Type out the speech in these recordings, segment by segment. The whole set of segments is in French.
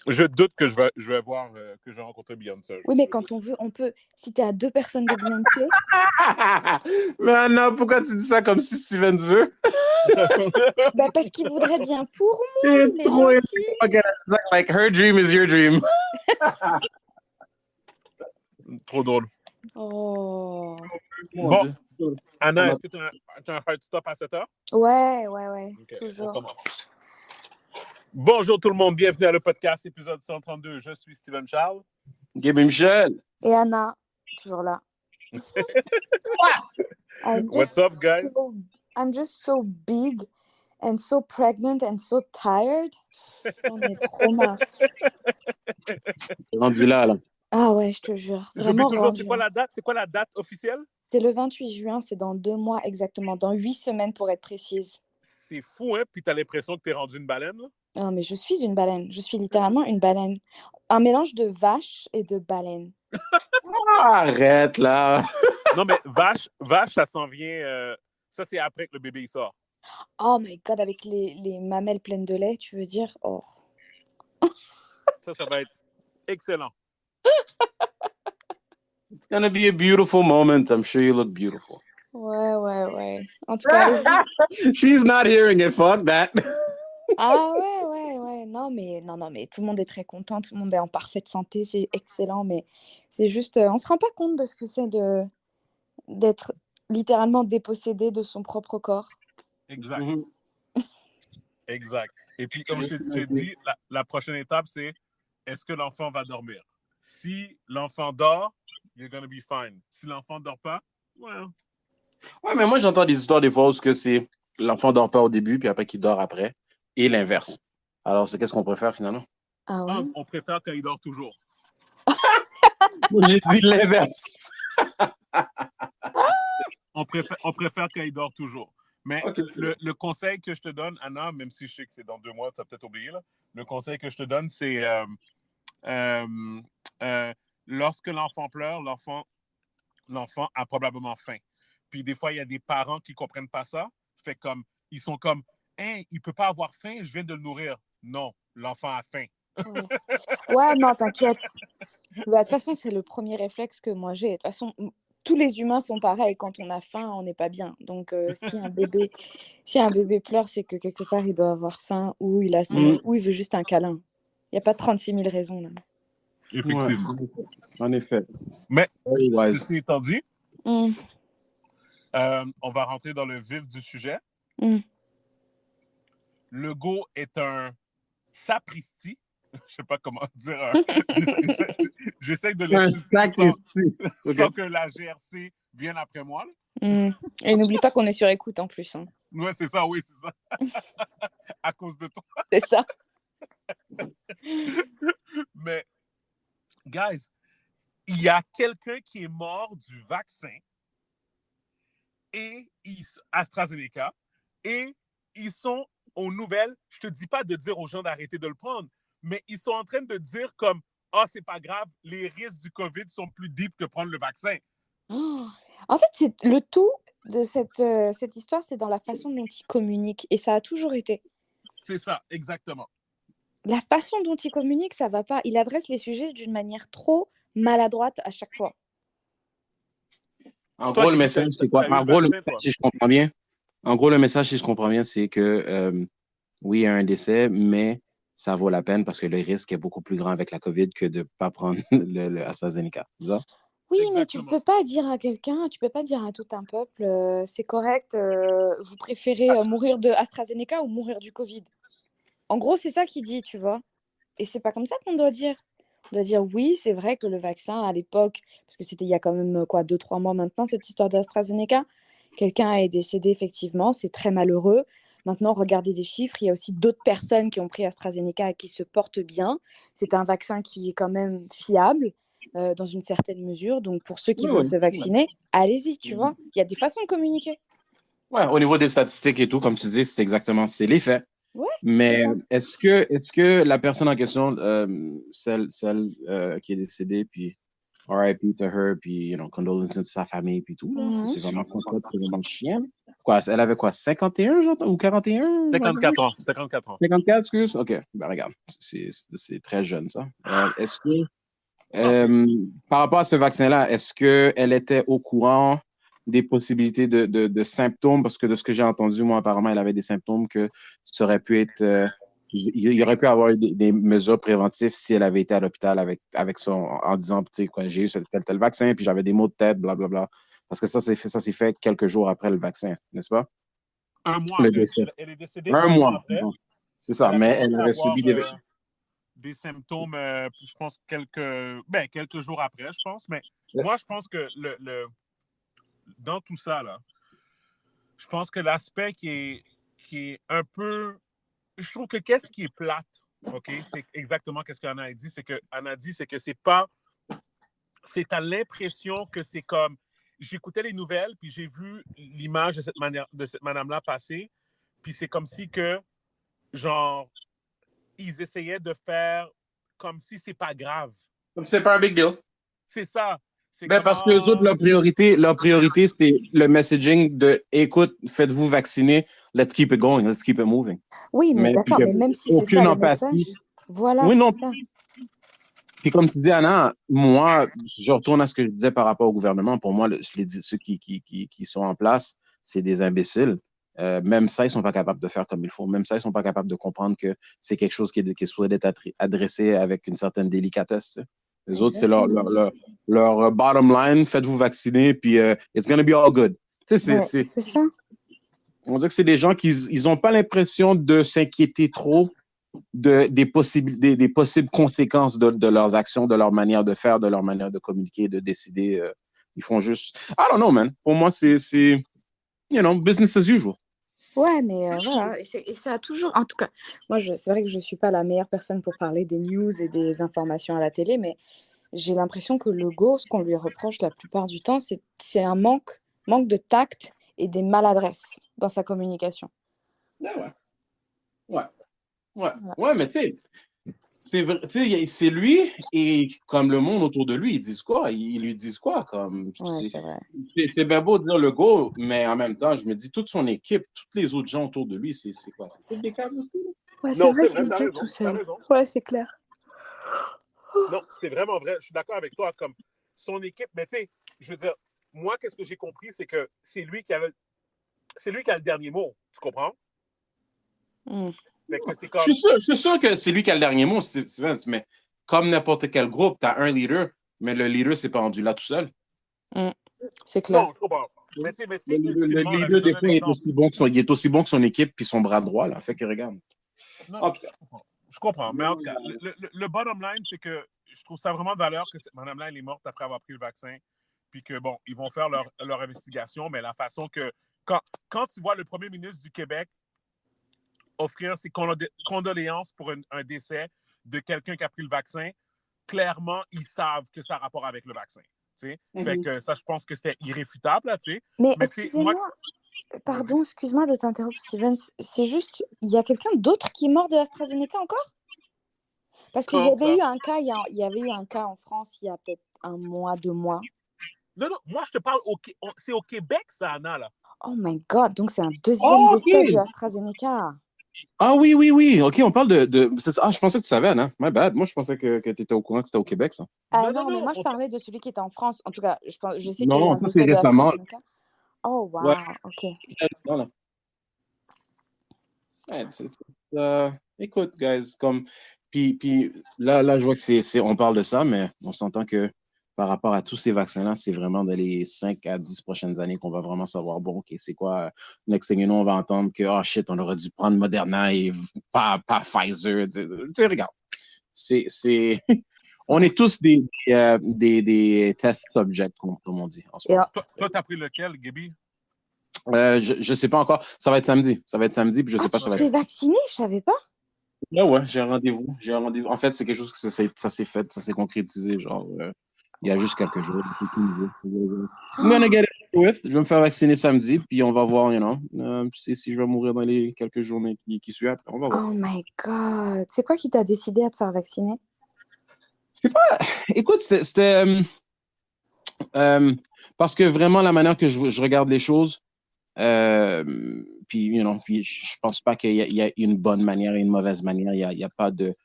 Je doute que je vais voir, que je vais rencontrer Beyoncé. Oui, mais quand on veut, on peut. Si t'es à 2 personnes de Beyoncé. Mais Anna, pourquoi tu dis ça comme si Steven veut? Bah parce qu'il voudrait bien pour moi, C'est il est trop gentil. like her dream is your dream. Trop drôle. Oh. Bon, Anna, On a- est-ce que tu as un hard stop à 7 heures? Ouais, Okay, toujours. on commence. Bonjour tout le monde, bienvenue à le podcast épisode 132. Je suis Steven Charles. Gaby Michel. Et Anna, toujours là. What's up, guys? I'm just so big and so pregnant and so tired. J'en ai trop marre. Rendu là. Ah ouais, je te jure. J'oublie Vraiment toujours, rendu. c'est quoi la date officielle? C'est le 28 juin, c'est dans 2 mois exactement, dans 8 semaines pour être précise. C'est fou, hein? Puis t'as l'impression que t'es rendu une baleine, là? Ah, mais je suis une baleine. Je suis littéralement une baleine. Un mélange de vache et de baleine. Arrête là. Non, mais vache, ça s'en vient. Ça, c'est après que le bébé il sort. Oh my god, avec les mamelles pleines de lait, tu veux dire? Oh. Ça va être excellent. It's gonna be a beautiful moment. I'm sure you look beautiful. Ouais. En tout cas, She's not hearing it. Fuck that. Ah ouais. Non, mais tout le monde est très content, tout le monde est en parfaite santé, c'est excellent, mais c'est juste, on se rend pas compte de ce que c'est d'être littéralement dépossédé de son propre corps. Exact. Exact. Et puis, comme je t'ai dit, la prochaine étape, c'est est-ce que l'enfant va dormir? Si l'enfant dort, you're gonna be fine. Si l'enfant dort pas, well. Ouais, mais moi, j'entends des histoires des fois où c'est l'enfant dort pas au début, puis après qu'il dort après, et l'inverse. Alors, c'est qu'est-ce qu'on préfère finalement? Ah ouais? On préfère quand il dort toujours. J'ai dit l'inverse. On préfère quand il dort toujours. Mais Okay. le conseil que je te donne, Anna, même si je sais que c'est dans 2 mois, tu as peut-être oublié, là, le conseil que je te donne, c'est lorsque l'enfant pleure, l'enfant a probablement faim. Puis des fois, il y a des parents qui ne comprennent pas ça. Fait comme, ils sont comme, hein, il ne peut pas avoir faim, je viens de le nourrir. Non, l'enfant a faim. Ouais, non, t'inquiète. Bah, de toute façon, c'est le premier réflexe que moi j'ai. De toute façon, tous les humains sont pareils. Quand on a faim, on n'est pas bien. Donc, si un bébé pleure, c'est que quelque part, il doit avoir faim ou il veut juste un câlin. Il n'y a pas 36 000 raisons. Là. Effectivement. Ouais, en effet. Mais, ceci étant dit, on va rentrer dans le vif du sujet. Legault est un sapristi. Je ne sais pas comment dire. J'essaie de l'expliquer sans que la GRC vienne après moi. Et n'oublie pas qu'on est sur écoute en plus. Hein. Ouais, c'est ça, oui, c'est ça. À cause de toi. C'est ça. Mais, guys, il y a quelqu'un qui est mort du vaccin et AstraZeneca et ils sont aux nouvelles. Je te dis pas de dire aux gens d'arrêter de le prendre, mais ils sont en train de dire comme « Ah, c'est pas grave, les risques du COVID sont plus deep que prendre le vaccin. » Oh. En fait, le tout de cette histoire, c'est dans la façon dont ils communiquent. Et ça a toujours été. C'est ça, exactement. La façon dont il communique, ça va pas. Il adresse les sujets d'une manière trop maladroite à chaque fois. En gros, le message, c'est quoi? En gros, le message, si je comprends bien, c'est que oui, il y a un décès, mais ça vaut la peine parce que le risque est beaucoup plus grand avec la COVID que de ne pas prendre le AstraZeneca. C'est ça? Oui, Exactement. mais tu ne peux pas dire à quelqu'un, tu ne peux pas dire à tout un peuple, c'est correct, vous préférez mourir de AstraZeneca ou mourir du Covid. En gros, c'est ça qu'il dit, tu vois. Et c'est pas comme ça qu'on doit dire. On doit dire oui, c'est vrai que le vaccin, à l'époque, parce que c'était il y a quand même 2-3 mois maintenant, cette histoire d'AstraZeneca, quelqu'un est décédé effectivement, c'est très malheureux. Maintenant, regardez les chiffres, il y a aussi d'autres personnes qui ont pris AstraZeneca et qui se portent bien. C'est un vaccin qui est quand même fiable dans une certaine mesure. Donc, pour ceux qui veulent se vacciner, allez-y, tu vois. Il y a des façons de communiquer. Ouais, au niveau des statistiques et tout, comme tu dis, c'est les faits. Ouais, mais est-ce que la personne en question, celle qui est décédée, puis R.I.P. to her, puis, condolences à sa famille, puis tout. Là. C'est vraiment c'est vraiment chiant. Quoi, elle avait quoi, 51, j'entends, ou 41? 54 ans. 54 ans. 54, excuse? OK, ben regarde, c'est très jeune, ça. Est-ce que, par rapport à ce vaccin-là, est-ce qu'elle était au courant des possibilités de symptômes? Parce que de ce que j'ai entendu, moi, apparemment, elle avait des symptômes que ça aurait pu être... il y aurait pu avoir des mesures préventives si elle avait été à l'hôpital avec son, en disant, tu sais, quoi, j'ai eu tel vaccin, puis j'avais des maux de tête, blablabla. Parce que ça s'est fait quelques jours après le vaccin, n'est-ce pas? Un mois Le après. décès. Elle est décédée Un un mois mois. après. Bon, c'est ça, Elle a mais commencé elle à avait avoir subi des symptômes, je pense, quelques jours après, je pense. Mais moi, je pense que dans tout ça, là, je pense que l'aspect qui est un peu... Je trouve que qu'est-ce qui est plate, OK, c'est exactement ce qu'Anna a dit, c'est que c'est pas... C'est à l'impression que c'est comme... J'écoutais les nouvelles, puis j'ai vu l'image de cette madame-là passer, puis c'est comme si que, genre, ils essayaient de faire comme si c'est pas grave. Comme c'est pas un big deal. C'est ça. Ben, parce que les autres, leur priorité, c'est le messaging de écoute, faites-vous vacciner, let's keep it going, let's keep it moving. Oui, mais d'accord, mais même si c'est ça le message, voilà, oui, non. c'est ça. Puis comme tu dis, Anna, moi, je retourne à ce que je disais par rapport au gouvernement. Pour moi, ceux qui sont en place, c'est des imbéciles. Même ça, ils ne sont pas capables de faire comme il faut. Même ça, ils ne sont pas capables de comprendre que c'est quelque chose qui est souhaité être adressé avec une certaine délicatesse. Les autres, c'est leur bottom line, faites-vous vacciner, puis it's gonna be all good. C'est ça. On dirait que c'est des gens qui n'ont pas l'impression de s'inquiéter trop des possibles conséquences de leurs actions, de leur manière de faire, de leur manière de communiquer, de décider. Ils font juste... I don't know, man. Pour moi, c'est business as usual. Ouais, mais voilà. Et ça a toujours... En tout cas, moi, c'est vrai que je ne suis pas la meilleure personne pour parler des news et des informations à la télé, mais j'ai l'impression que Legault, ce qu'on lui reproche la plupart du temps, c'est un manque de tact et des maladresses dans sa communication. Ouais, mais tu sais, c'est lui et comme le monde autour de lui, ils disent quoi? Ils lui disent quoi? C'est vrai. C'est bien beau de dire Legault, mais en même temps, je me dis, toute son équipe, tous les autres gens autour de lui, c'est quoi? C'est tout des câbles aussi? Ouais, c'est vrai qu'il est pas tout seul. Ouais, c'est clair. Non, c'est vraiment vrai. Je suis d'accord avec toi. Comme son équipe, mais tu sais, je veux dire, moi, qu'est-ce que j'ai compris, c'est que c'est lui qui a le dernier mot. Tu comprends? Je suis sûr que c'est lui qui a le dernier mot, Steven, mais comme n'importe quel groupe, tu as un leader, mais le leader, c'est pas rendu là tout seul. C'est clair. Non, je comprends. Mais le leader, des fois, il est aussi bon que son équipe puis son bras droit. Là. Fait que regarde. Non, en tout cas, je comprends. Mais en tout cas, le bottom line, c'est que je trouve ça vraiment de valeur que cette madame-là, elle est morte après avoir pris le vaccin. Puis que, bon, ils vont faire leur investigation, mais la façon que... Quand tu vois le premier ministre du Québec offrir ses condoléances pour un décès de quelqu'un qui a pris le vaccin, clairement, ils savent que ça a rapport avec le vaccin. Fait que ça, je pense que c'était irréfutable. Là, mais excusez-moi, pardon, excuse-moi de t'interrompre, Steven. C'est juste, il y a quelqu'un d'autre qui est mort de AstraZeneca encore? Parce qu'il y avait eu un cas, il y avait eu un cas en France il y a peut-être 1 mois, 2 mois. Non, moi, je te parle, c'est au Québec, ça, Anna, là. Oh my God, donc c'est un deuxième décès du AstraZeneca. Ah oui. OK, on parle de... je pensais que tu savais, Anna. My bad. Moi, je pensais que tu étais au courant que c'était au Québec, ça. Non, mais moi, je parlais de celui qui était en France. En tout cas, je sais qu'il y a eu un décès de récemment. AstraZeneca. Oh, wow, ouais. OK. Voilà. Écoute, guys, puis là, je vois que on parle de ça, mais on s'entend que par rapport à tous ces vaccins-là, c'est vraiment dans les 5 à 10 prochaines années qu'on va vraiment savoir, bon, OK, c'est quoi, next thing you know, on va entendre que, oh shit, on aurait dû prendre Moderna et pas Pfizer. Tu sais, regarde, on est tous des test subjects, comme on dit. En ce moment. Toi, t'as pris lequel, Gaby? Je sais pas encore. Ça va être samedi, puis je sais pas ça va être... Tu t'es vacciné? Je savais pas. Ouais, j'ai un rendez-vous. En fait, c'est quelque chose que ça s'est fait, ça s'est concrétisé, genre, il y a juste quelques jours. I'm gonna get it with. Je vais me faire vacciner samedi, puis on va voir, si je vais mourir dans les quelques journées qui suivent. On va voir. Oh my God. C'est quoi qui t'a décidé à te faire vacciner? C'est pas... Écoute, c'était... Parce que vraiment, la manière que je regarde les choses, puis je pense pas qu'il y a une bonne manière et une mauvaise manière. Il y a pas de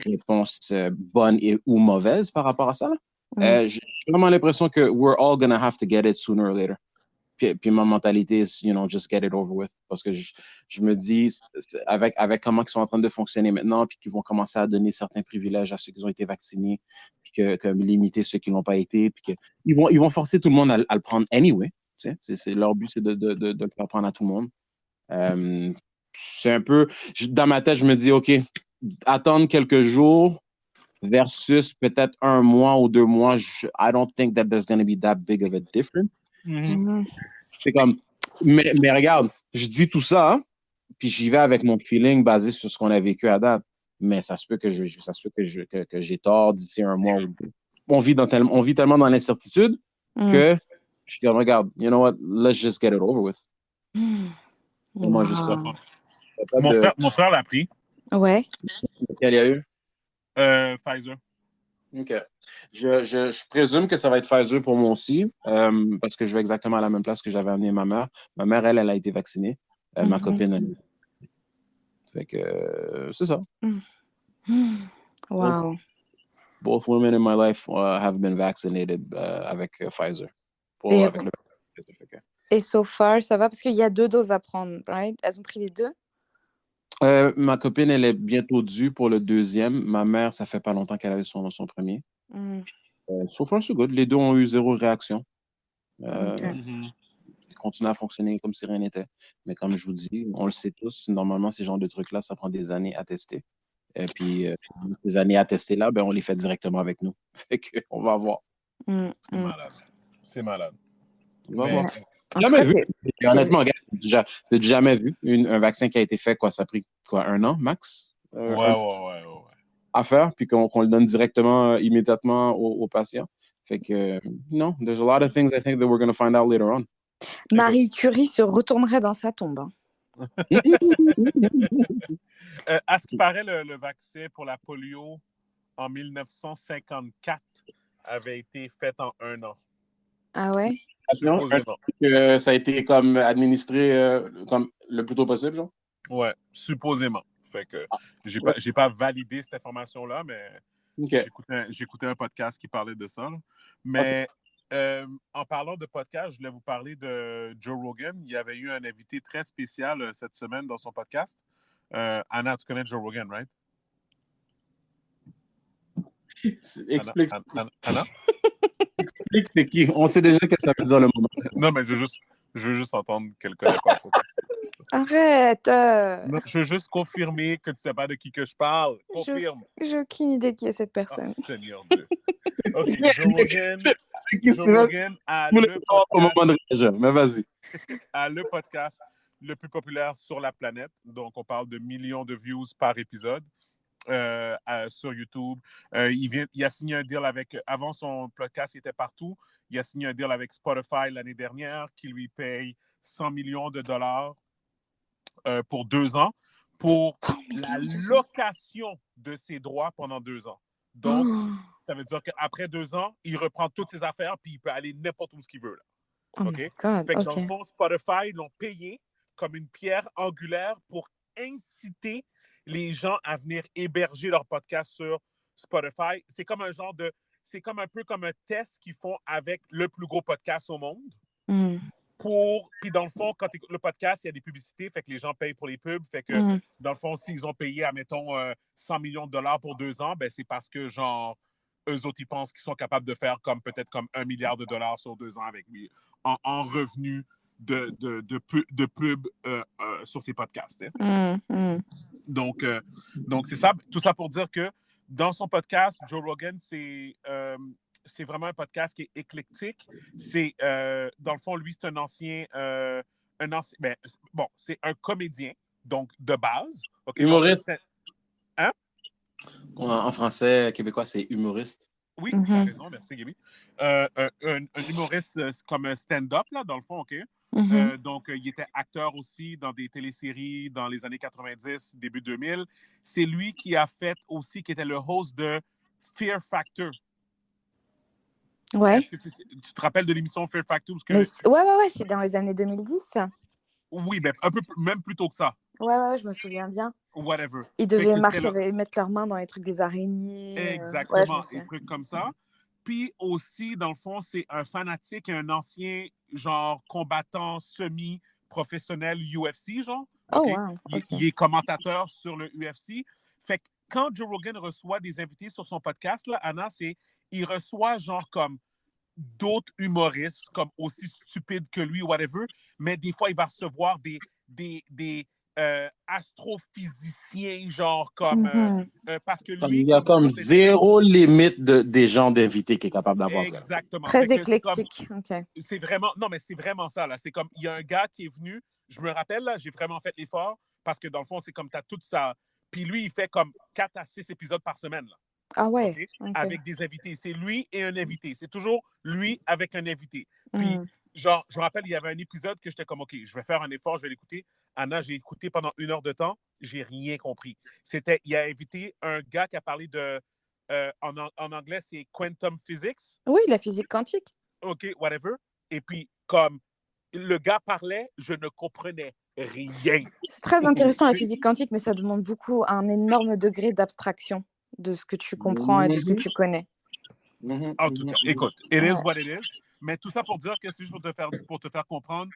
réponse bonne ou mauvaise par rapport à ça. J'ai vraiment l'impression que we're all gonna have to get it sooner or later. Puis ma mentalité est, just get it over with. Parce que je me dis, avec comment ils sont en train de fonctionner maintenant, puis qu'ils vont commencer à donner certains privilèges à ceux qui ont été vaccinés, puis que limiter ceux qui n'ont pas été, puis qu'ils vont forcer tout le monde à le prendre anyway. Leur but, c'est de le faire prendre à tout le monde. C'est un peu, dans ma tête, je me dis, OK, attendre quelques jours versus peut-être 1 mois ou 2 mois, I don't think that there's going to be that big of a difference. C'est comme, mais regarde, je dis tout ça, hein, puis j'y vais avec mon feeling basé sur ce qu'on a vécu à date. Mais ça se peut que j'ai tort d'ici 1 mois ou 2. On vit tellement dans l'incertitude que je suis comme, regarde, you know what, let's just get it over with. Moi, juste ça. Mon frère l'a pris. Ouais. Quel y a eu? Pfizer. OK. Je présume que ça va être Pfizer pour moi aussi, parce que je vais exactement à la même place que j'avais amené ma mère. Ma mère, elle a été vaccinée. Ma copine, elle. Fait que c'est ça. Wow. Both women in my life have been vaccinated avec Pfizer. Et so far, ça va parce qu'il y a 2 doses à prendre, right? Elles ont pris les 2? Ma copine, elle est bientôt due pour le 2e. Ma mère, ça fait pas longtemps qu'elle a eu son premier. So far, so good. Les 2 ont eu 0 réaction. Ils continuent à fonctionner comme si rien n'était. Mais comme je vous dis, on le sait tous, normalement, ces genres de trucs-là, ça prend des années à tester. Et puis, ces années à tester là, ben, on les fait directement avec nous. Fait qu'on va voir. C'est malade. On va voir. Jamais vu. Honnêtement, regarde, c'est jamais vu. Un vaccin qui a été fait, ça a pris 1 an, max? Ouais. À faire, puis qu'on le donne directement, immédiatement aux patients. Fait que, non, there's a lot of things I think that we're going to find out later on. Marie Curie se retournerait dans sa tombe. Hein. À ce qui paraît, le vaccin pour la polio en 1954 avait été fait en 1 an. Ah ouais? Supposément. Ça a été comme administré comme le plus tôt possible, genre? Ouais, supposément. Fait que j'ai pas validé cette information-là, mais j'écoutais un podcast qui parlait de ça. Là. Mais en parlant de podcast, je voulais vous parler de Joe Rogan. Il y avait eu un invité très spécial cette semaine dans son podcast. Anna, tu connais Joe Rogan, right? Explique. Anna? Explique c'est qui. On sait déjà ce que ça veut dire le moment. Non, mais je veux juste entendre qu'elle ne connaît pas. Arrête! Non, je veux juste confirmer que tu ne sais pas de qui que je parle. Confirme. J'ai aucune idée de qui est cette personne. Oh, Seigneur Dieu. OK, Joe Rogan a le podcast, mais vas-y. a le podcast le plus populaire sur la planète. Donc, on parle de millions de views par épisode sur YouTube. Il a signé un deal avec... Avant, son podcast était partout. Il a signé un deal avec Spotify l'année dernière qui lui paye 100 millions de dollars pour 2 ans pour la location de ses droits pendant 2 ans. Donc, ça veut dire qu'après 2 ans, il reprend toutes ses affaires puis il peut aller n'importe où ce qu'il veut. Là. OK? Fait que dans le fond, Spotify l'ont payé comme une pierre angulaire pour inciter les gens à venir héberger leur podcast sur Spotify. C'est comme un peu comme un test qu'ils font avec le plus gros podcast au monde. Puis dans le fond, quand tu écoutes le podcast, il y a des publicités, fait que les gens payent pour les pubs. Fait que dans le fond, s'ils ont payé, admettons, 100 millions de dollars pour 2 ans, ben c'est parce que, genre, eux autres, ils pensent qu'ils sont capables de faire peut-être comme 1 milliard de dollars sur 2 ans avec lui, en revenus de pub sur ces podcasts. Hein. Donc, c'est ça. Tout ça pour dire que dans son podcast, Joe Rogan, c'est vraiment un podcast qui est éclectique. Dans le fond, lui, c'est un ancien c'est un comédien, donc de base. Okay, humoriste. Donc, hein? En français québécois, c'est humoriste. Oui, tu as raison, merci, Gaby. Un humoriste comme un stand-up, là, dans le fond, OK? Donc, il était acteur aussi dans des téléséries dans les années 90, début 2000. C'est lui qui a fait aussi, qui était le host de Fear Factor. Ouais. Est-ce que tu te rappelles de l'émission Fear Factor? Ouais, c'est dans les années 2010, ça. Oui, mais un peu même plus tôt que ça. Ouais, je me souviens bien. Whatever. Ils devaient mettre leurs mains dans les trucs des araignées. Exactement, des trucs comme ça. Puis aussi, dans le fond, c'est un fanatique, un ancien genre combattant semi-professionnel UFC, genre. Oh, OK? wow. Il est commentateur sur le UFC. Fait que quand Joe Rogan reçoit des invités sur son podcast, là, Anna, il reçoit genre comme d'autres humoristes, comme aussi stupides que lui, whatever, mais des fois, il va recevoir des astrophysiciens, genre comme... parce que lui... Il y a comme zéro limite des gens d'invités qui est capable d'avoir ça. Exactement. Très éclectique. C'est vraiment... Non, mais c'est vraiment ça, là. C'est comme, il y a un gars qui est venu, je me rappelle, là, j'ai vraiment fait l'effort, parce que dans le fond, c'est comme, t'as toute ça... Puis lui, il fait comme 4 à 6 épisodes par semaine, là. Ah ouais. Okay? Avec des invités. C'est lui et un invité. C'est toujours lui avec un invité. Puis, genre, je me rappelle, il y avait un épisode que j'étais comme, OK, je vais faire un effort, je vais l'écouter. Anna, j'ai écouté pendant 1 heure de temps, j'ai rien compris. Il a invité un gars qui a parlé de, en anglais, c'est quantum physics. Oui, la physique quantique. OK, whatever. Et puis, comme le gars parlait, je ne comprenais rien. C'est très intéressant, la physique quantique, mais ça demande un énorme degré d'abstraction de ce que tu comprends et de ce que tu connais. En tout cas, écoute, it is what it is. Mais tout ça pour dire que c'est juste pour te faire comprendre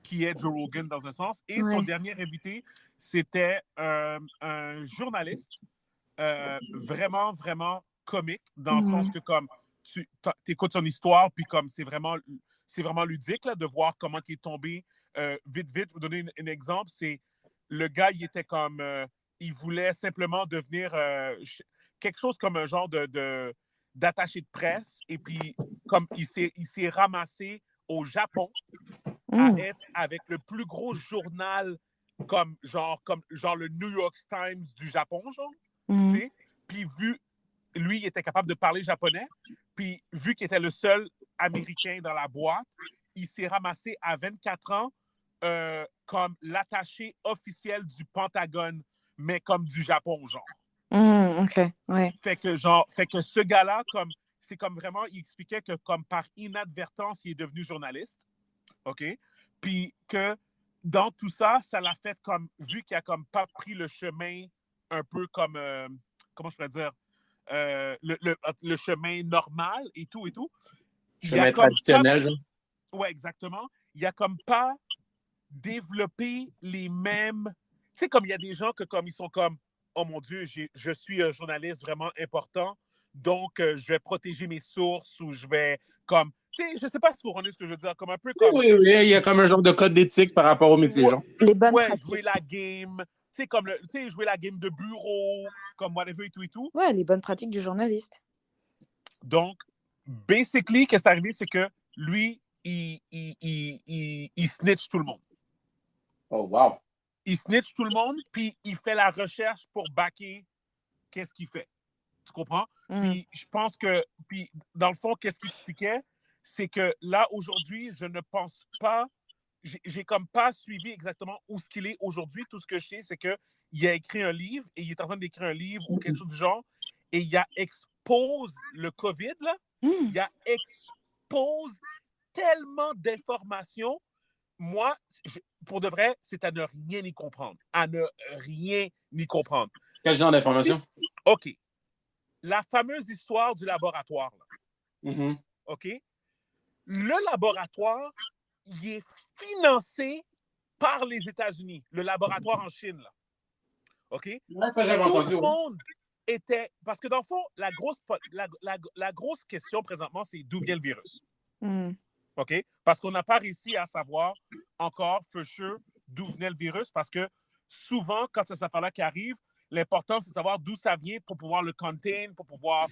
qui est Joe Rogan dans un sens. Et son dernier invité, c'était un journaliste vraiment, vraiment comique, dans le sens que comme tu écoutes son histoire, puis comme c'est vraiment ludique là, de voir comment il est tombé vite. Je vais vous donner un exemple. C'est le gars, il était comme... il voulait simplement devenir quelque chose comme un genre d'attaché de presse. Et puis, comme il s'est ramassé au Japon à être avec le plus gros journal comme le New York Times du Japon, genre. Tu sais? Puis lui, il était capable de parler japonais. Puis vu qu'il était le seul Américain dans la boîte, il s'est ramassé à 24 ans comme l'attaché officiel du Pentagone, mais comme du Japon, genre. OK, ouais. Fait que ce gars-là, c'est comme vraiment, il expliquait que comme par inadvertance, il est devenu journaliste. OK? Puis que dans tout ça, ça l'a fait comme, vu qu'il a comme pas pris le chemin un peu comme, comment je pourrais dire, le chemin normal et tout. Chemin traditionnel, genre. Ouais, exactement. Il a comme pas développé les mêmes... Tu sais, comme il y a des gens que comme ils sont comme, oh mon Dieu, je suis un journaliste vraiment important, donc je vais protéger mes sources ou je vais comme... Tu sais, je sais pas si vous comprenez ce que je veux dire, comme un peu comme... Oui, il y a comme un genre de code d'éthique par rapport au métier, genre. Les bonnes pratiques. Jouer la game, tu sais, comme jouer la game de bureau, comme whatever et tout. Ouais, les bonnes pratiques du journaliste. Donc, basically, qu'est-ce qui est arrivé, c'est que lui, il snitch tout le monde. Oh, wow. Il snitch tout le monde, puis il fait la recherche pour backer qu'est-ce qu'il fait. Tu comprends? Puis je pense que, puis dans le fond, qu'est-ce qu'il expliquait? C'est que là, aujourd'hui, je ne pense pas, j'ai comme pas suivi exactement où ce qu'il est aujourd'hui. Tout ce que je sais, c'est qu'il a écrit un livre et il est en train d'écrire un livre ou quelque chose du genre et il a expose le COVID, là. Il a expose tellement d'informations. Moi, pour de vrai, c'est à ne rien y comprendre. À ne rien y comprendre. Quel genre d'information? OK. La fameuse histoire du laboratoire. Là. OK? Le laboratoire, il est financé par les États-Unis. Le laboratoire en Chine. Là. OK? Ouais, ça, j'avais Tout entendu. le monde était... Parce que dans le fond, la grosse question présentement, c'est d'où vient le virus. OK? Parce qu'on n'a pas réussi à savoir encore, for sure, d'où venait le virus, parce que souvent, quand c'est cette affaire-là qui arrive, l'important, c'est de savoir d'où ça vient pour pouvoir le contain, pour pouvoir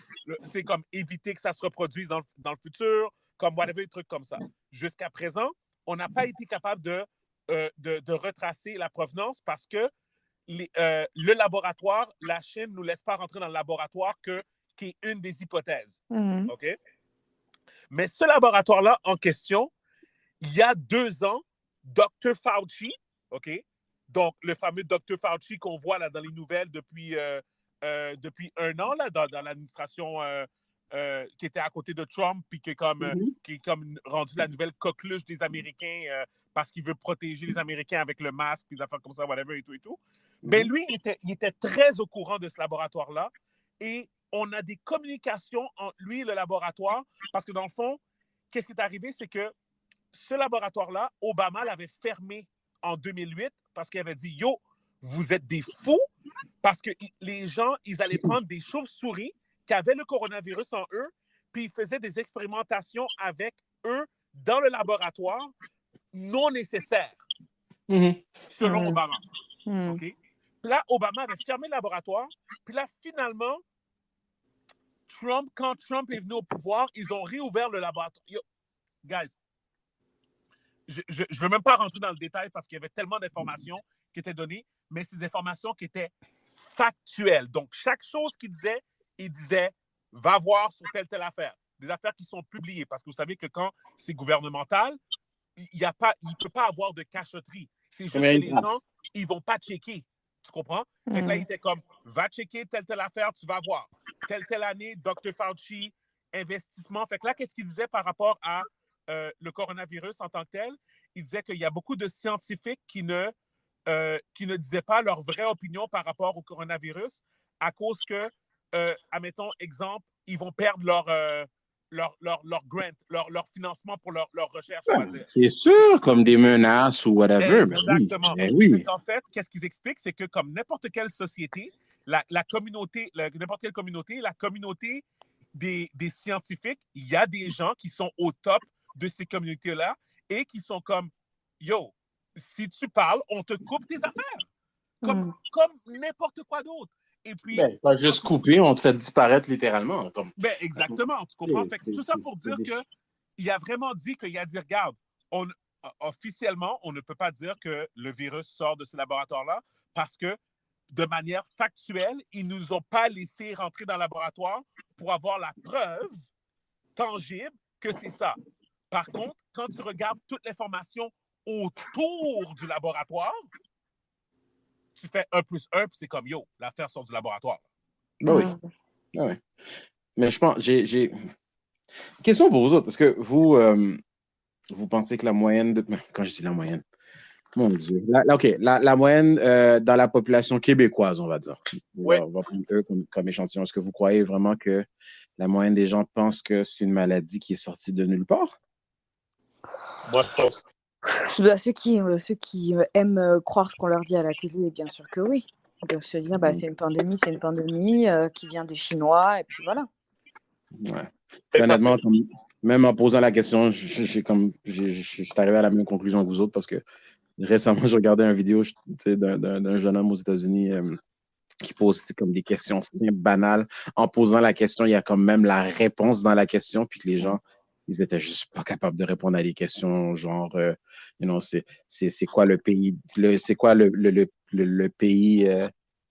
comme éviter que ça se reproduise dans le futur, comme whatever, des trucs comme ça. Jusqu'à présent, on n'a pas été capable de retracer la provenance parce que le laboratoire, la Chine ne nous laisse pas rentrer dans le laboratoire qui est une des hypothèses. OK? Mais ce laboratoire-là en question, il y a 2 ans, Dr. Fauci, OK? Donc, le fameux Dr. Fauci qu'on voit là, dans les nouvelles depuis 1 an là, dans l'administration qui était à côté de Trump, puis qui est comme rendu la nouvelle coqueluche des Américains parce qu'il veut protéger les Américains avec le masque, des affaires comme ça, whatever, et tout, et tout. Ben lui, il était très au courant de ce laboratoire-là, et on a des communications entre lui et le laboratoire, parce que dans le fond, qu'est-ce qui est arrivé, c'est que ce laboratoire-là, Obama l'avait fermé en 2008 parce qu'il avait dit « Yo, vous êtes des fous », parce que les gens, ils allaient prendre des chauves-souris qui avaient le coronavirus en eux, puis ils faisaient des expérimentations avec eux dans le laboratoire non nécessaires, selon Obama. OK? Puis là, Obama avait fermé le laboratoire, puis là, finalement, quand Trump est venu au pouvoir, ils ont réouvert le laboratoire. Yo, guys, je ne veux même pas rentrer dans le détail parce qu'il y avait tellement d'informations qui étaient données, mais c'est des informations qui étaient factuelles. Donc, chaque chose qu'il disait, il disait « va voir sur telle affaire ». Des affaires qui sont publiées, parce que vous savez que quand c'est gouvernemental, il ne peut pas avoir de cachotterie. C'est juste que les gens, ils ne vont pas checker. Tu comprends? Fait que là, il était comme « va checker telle affaire, tu vas voir. Telle année, Dr. Fauci, investissement. » Fait que là, qu'est-ce qu'il disait par rapport à le coronavirus en tant que tel? Il disait qu'il y a beaucoup de scientifiques qui ne disaient pas leur vraie opinion par rapport au coronavirus à cause que, admettons, exemple, ils vont perdre leur grant, leur financement pour leur recherche, on va dire. C'est sûr, comme des menaces ou whatever. Exactement. Oui. En fait, qu'est-ce qu'ils expliquent, c'est que comme n'importe quelle société, la communauté, n'importe quelle communauté, la communauté des scientifiques, il y a des gens qui sont au top de ces communautés-là et qui sont comme « Yo, si tu parles, on te coupe tes affaires. » Comme n'importe quoi d'autre. Et puis, pas juste couper, on te fait disparaître littéralement. Comme... exactement, tu comprends? Fait que tout ça pour dire qu'il a vraiment dit qu'il a dit, regarde, officiellement, on ne peut pas dire que le virus sort de ce laboratoire-là parce que de manière factuelle, ils ne nous ont pas laissé rentrer dans le laboratoire pour avoir la preuve tangible que c'est ça. Par contre, quand tu regardes toute l'information autour du laboratoire, tu fais 1 + 1, puis c'est comme, yo, l'affaire sort du laboratoire. Oui. Mais je pense, j'ai question pour vous autres. Est-ce que vous pensez que la moyenne quand je dis la moyenne, mon Dieu. La moyenne dans la population québécoise, on va dire. On va prendre eux comme échantillon. Est-ce que vous croyez vraiment que la moyenne des gens pensent que c'est une maladie qui est sortie de nulle part? Moi, je pense. Ceux qui aiment croire ce qu'on leur dit à la télé, bien sûr que oui. Ils doivent se dire, c'est une pandémie qui vient des Chinois, et puis voilà. Ouais. Honnêtement, même en posant la question, je suis arrivé à la même conclusion que vous autres parce que récemment, je regardais une vidéo d'un jeune homme aux États-Unis qui pose comme des questions simples, banales. En posant la question, il y a quand même la réponse dans la question, puis que les gens, ils étaient juste pas capables de répondre à des questions genre, c'est quoi le pays, c'est quoi le pays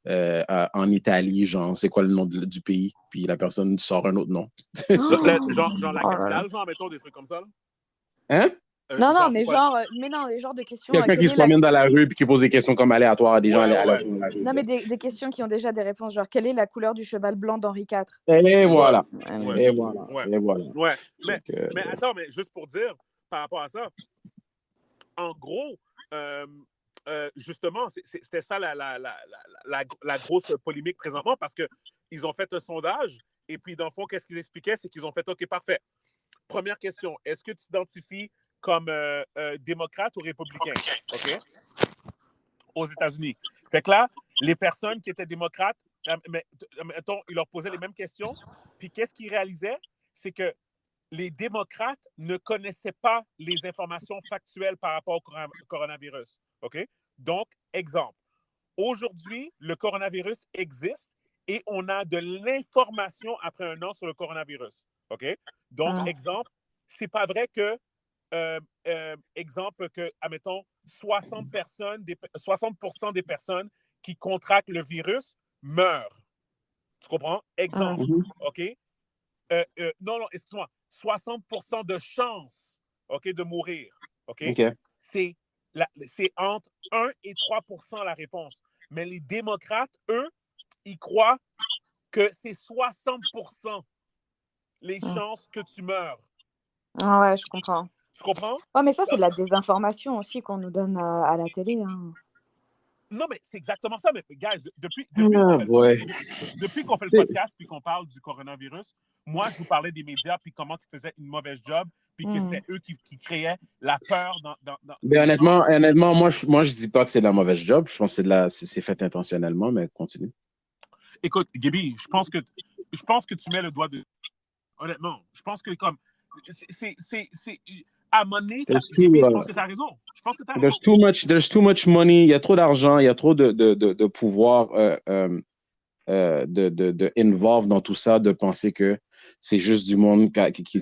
en Italie, genre, c'est quoi le nom du pays, puis la personne sort un autre nom. Genre la capitale, genre, mettons des trucs comme ça. Là. Hein? Non, mais les genres de questions. Quelqu'un qui se promène dans la rue et qui pose des questions comme aléatoires à des gens à la rue. Non, mais des questions qui ont déjà des réponses, genre quelle est la couleur du cheval blanc d'Henri IV? Et voilà. Ouais. Mais attends, mais juste pour dire, par rapport à ça, en gros, justement, c'était ça la grosse polémique présentement parce qu'ils ont fait un sondage et puis, dans le fond, qu'est-ce qu'ils expliquaient? C'est qu'ils ont fait OK, parfait. Première question, est-ce que tu t'identifies comme démocrate ou républicain? OK? Aux États-Unis. Fait que là, les personnes qui étaient démocrates, mettons, ils leur posaient les mêmes questions, puis qu'est-ce qu'ils réalisaient? C'est que les démocrates ne connaissaient pas les informations factuelles par rapport au coronavirus. OK? Donc, exemple, aujourd'hui, le coronavirus existe et on a de l'information après 1 an sur le coronavirus. OK? Donc, exemple, c'est pas vrai que, exemple, que, admettons, 60% des personnes qui contractent le virus meurent. Tu comprends? Exemple. OK? Non, excuse-moi. 60% de chance, OK, de mourir. OK? C'est entre 1 et 3% la réponse. Mais les démocrates, eux, ils croient que c'est 60%. les chances que tu meurs. Ah ouais, je comprends. Tu comprends? Ouais, mais ça, c'est de la désinformation aussi qu'on nous donne à la télé. Hein. Non, mais c'est exactement ça. Mais, guys, depuis qu'on fait le C'est- podcast puis qu'on parle du coronavirus, moi, je vous parlais des médias puis comment ils faisaient une mauvaise job puis que c'était eux qui créaient la peur dans Mais les gens. honnêtement, moi, je dis pas que c'est de la mauvaise job. Je pense que c'est fait intentionnellement, mais continue. Écoute, Gaby, je pense que tu mets le doigt de... Honnêtement, je pense que comme... À un moment donné, Gaby, je pense que tu as raison. Je pense que tu as raison. There's too much money. Il y a trop d'argent. Il y a trop de pouvoir de involve dans tout ça, de penser que c'est juste du monde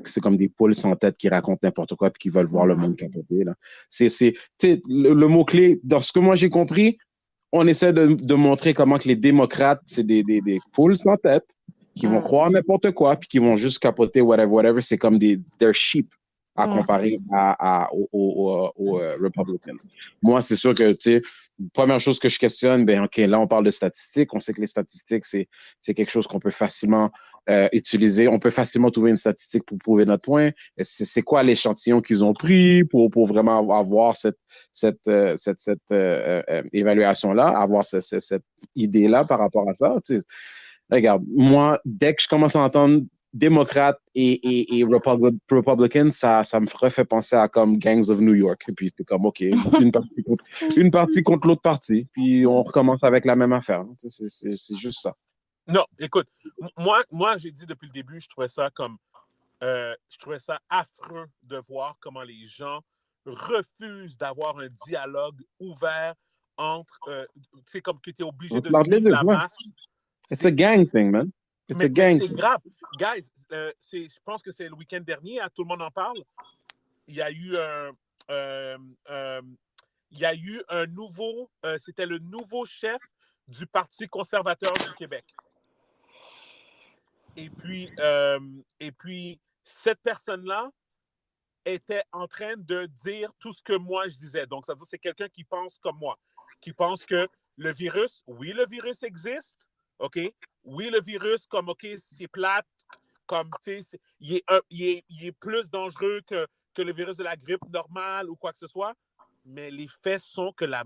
c'est comme des poules sans tête qui racontent n'importe quoi et qui veulent voir le monde capoter. Là. Le mot-clé, dans ce que moi j'ai compris, on essaie de montrer comment que les démocrates, c'est des poules sans tête qui vont croire n'importe quoi puis qui vont juste capoter whatever. C'est comme they're sheep à comparer aux Republicans. Moi, c'est sûr que, tu sais, première chose que je questionne, ben OK, là, on parle de statistiques. On sait que les statistiques, c'est quelque chose qu'on peut facilement utiliser. On peut facilement trouver une statistique pour prouver notre point. C'est quoi l'échantillon qu'ils ont pris pour vraiment avoir cette évaluation-là, avoir cette idée-là par rapport à ça? Tu sais, regarde, moi, dès que je commence à entendre démocrate et Republican, ça me refait penser à comme Gangs of New York. Et puis c'est comme, OK, une partie contre l'autre partie. Puis on recommence avec la même affaire. C'est juste ça. Non, écoute, moi j'ai dit depuis le début, je trouvais ça affreux de voir comment les gens refusent d'avoir un dialogue ouvert entre, tu sais, comme que tu es obligé de suivre la masse. It's a gang thing, man. Mais c'est grave. Guys, je pense que c'est le week-end dernier, hein, tout le monde en parle. Il y a eu un nouveau, c'était le nouveau chef du Parti conservateur du Québec. Et puis cette personne-là était en train de dire tout ce que moi je disais. Donc, ça veut dire que c'est quelqu'un qui pense comme moi, qui pense que le virus existe, OK? Oui, le virus, comme, OK, c'est plate, comme, tu sais, il est plus dangereux que le virus de la grippe normale ou quoi que ce soit. Mais les faits sont que la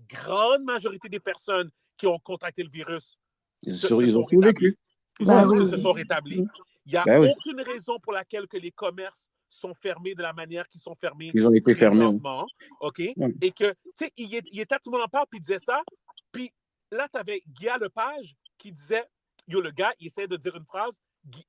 grande majorité des personnes qui ont contracté le virus ils ont tout vécu. Se sont rétablis. Il n'y a aucune raison pour laquelle que les commerces sont fermés de la manière qu'ils sont fermés. Ils ont été fermés. OK? Et que, tu sais, il était, tout le monde en parle, puis il disait ça. Puis là, tu avais Guy Lepage qui disait, le gars, il essaie de dire une phrase,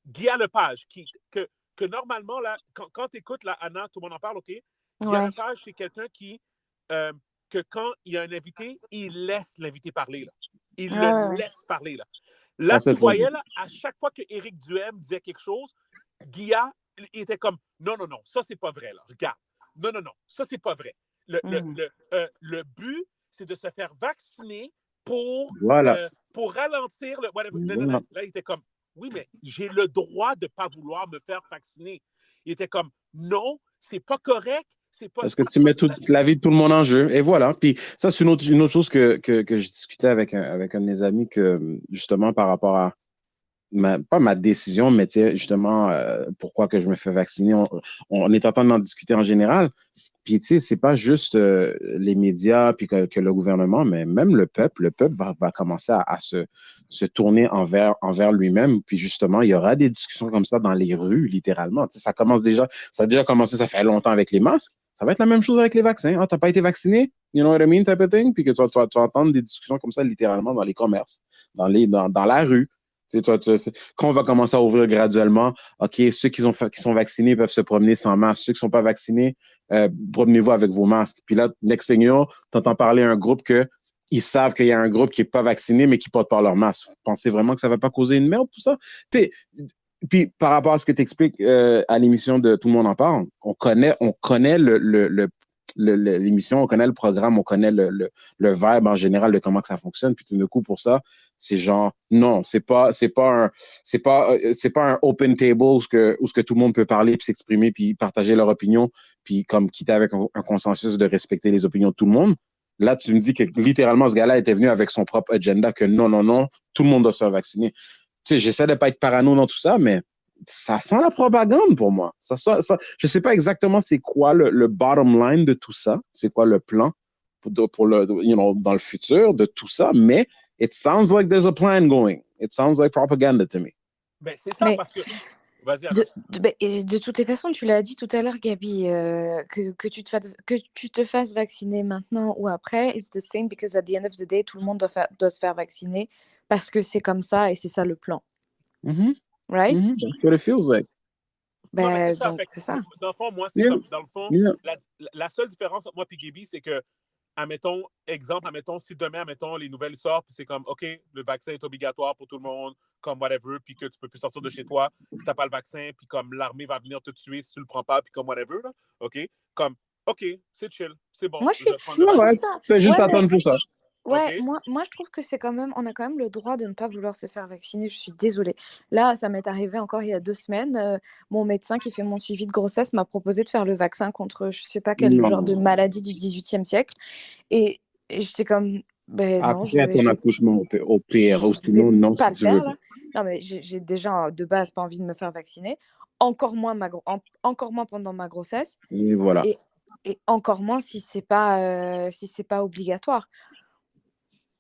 Guy Lepage, que normalement, là, quand tu écoutes, là, Anna, tout le monde en parle, OK? Guy Lepage, c'est quelqu'un qui, que quand il y a un invité, il laisse l'invité parler, là. Il le laisse parler, là. Là, tu voyais, là, à chaque fois que Éric Duhem disait quelque chose, Guilla, il était comme, non, ça, c'est pas vrai, là, regarde. Non, ça, c'est pas vrai. Le but, c'est de se faire vacciner pour ralentir le... Non. Là, il était comme, oui, mais j'ai le droit de pas vouloir me faire vacciner. Il était comme, non, c'est pas correct. Parce que tu mets toute la vie de tout le monde en jeu. Et voilà. Puis ça, c'est une autre chose que je discutais avec un de mes amis, que justement par rapport à pas ma décision, mais justement pourquoi que je me fais vacciner. On est en train d'en discuter en général. Puis, tu sais, c'est pas juste les médias puis que le gouvernement, mais même le peuple. Le peuple va commencer à se tourner envers lui-même. Puis, justement, il y aura des discussions comme ça dans les rues, littéralement. Tu sais, ça a déjà commencé, ça fait longtemps avec les masques. Ça va être la même chose avec les vaccins. Ah, t'as pas été vacciné? You know what I mean, type of thing? Puis que tu vas entendre des discussions comme ça, littéralement, dans les commerces, dans la rue. Tu sais, quand on va commencer à ouvrir graduellement, OK, ceux qui sont vaccinés peuvent se promener sans masque. Ceux qui ne sont pas vaccinés, promenez-vous avec vos masques. Puis là, next thing you know, tu entends parler à un groupe ils savent qu'il y a un groupe qui n'est pas vacciné, mais qui ne porte pas leur masque. Vous pensez vraiment que ça ne va pas causer une merde, tout ça? Puis par rapport à ce que tu expliques à l'émission de Tout le monde en parle, on connaît l'émission, on connaît le programme, on connaît le vibe en général de comment que ça fonctionne. Puis tout d'un coup, pour ça, c'est genre, non, c'est pas un open table où ce que tout le monde peut parler puis s'exprimer puis partager leur opinion puis comme quitter avec un consensus de respecter les opinions de tout le monde. Là, tu me dis que littéralement, ce gars-là était venu avec son propre agenda que non, tout le monde doit se faire vacciner. sais, j'essaie de pas être parano dans tout ça, mais ça sent la propagande pour moi. Je sais pas exactement c'est quoi le bottom line de tout ça, c'est quoi le plan pour le, dans le futur de tout ça, mais it sounds like there's a plan going. It sounds like propaganda to me. Ben, c'est ça, parce que... Vas-y, Anna. De toutes les façons, tu l'as dit tout à l'heure, Gabi, que tu te fasses vacciner maintenant ou après, it's the same because at the end of the day, tout le monde doit se faire vacciner parce que c'est comme ça et c'est ça le plan. Right? That's what it feels like. Ben, donc, c'est ça. Dans le fond, moi, c'est comme, dans le fond, la seule différence entre moi et Gaby, c'est que, admettons, si demain, les nouvelles sortent, puis c'est comme, OK, le vaccin est obligatoire pour tout le monde, comme whatever, puis que tu peux plus sortir de chez toi si t'as pas le vaccin, puis comme l'armée va venir te tuer si tu le prends pas, puis comme whatever, là, OK? Comme, OK, c'est chill, c'est bon. Moi, je suis ça. Fais juste attendre pour ça. Ouais, okay. moi je trouve que on a quand même le droit de ne pas vouloir se faire vacciner. Je suis désolée. Là, ça m'est arrivé encore il y a 2 semaines. Mon médecin qui fait mon suivi de grossesse m'a proposé de faire le vaccin contre je sais pas quel genre de maladie du XVIIIe siècle. Et j'étais comme, ben non. Après ton accouchement au PRO, sinon, non, pas si le tu veux. faire, là. Non, mais j'ai déjà de base pas envie de me faire vacciner. Encore moins pendant ma grossesse. Et voilà. Et encore moins si c'est pas obligatoire.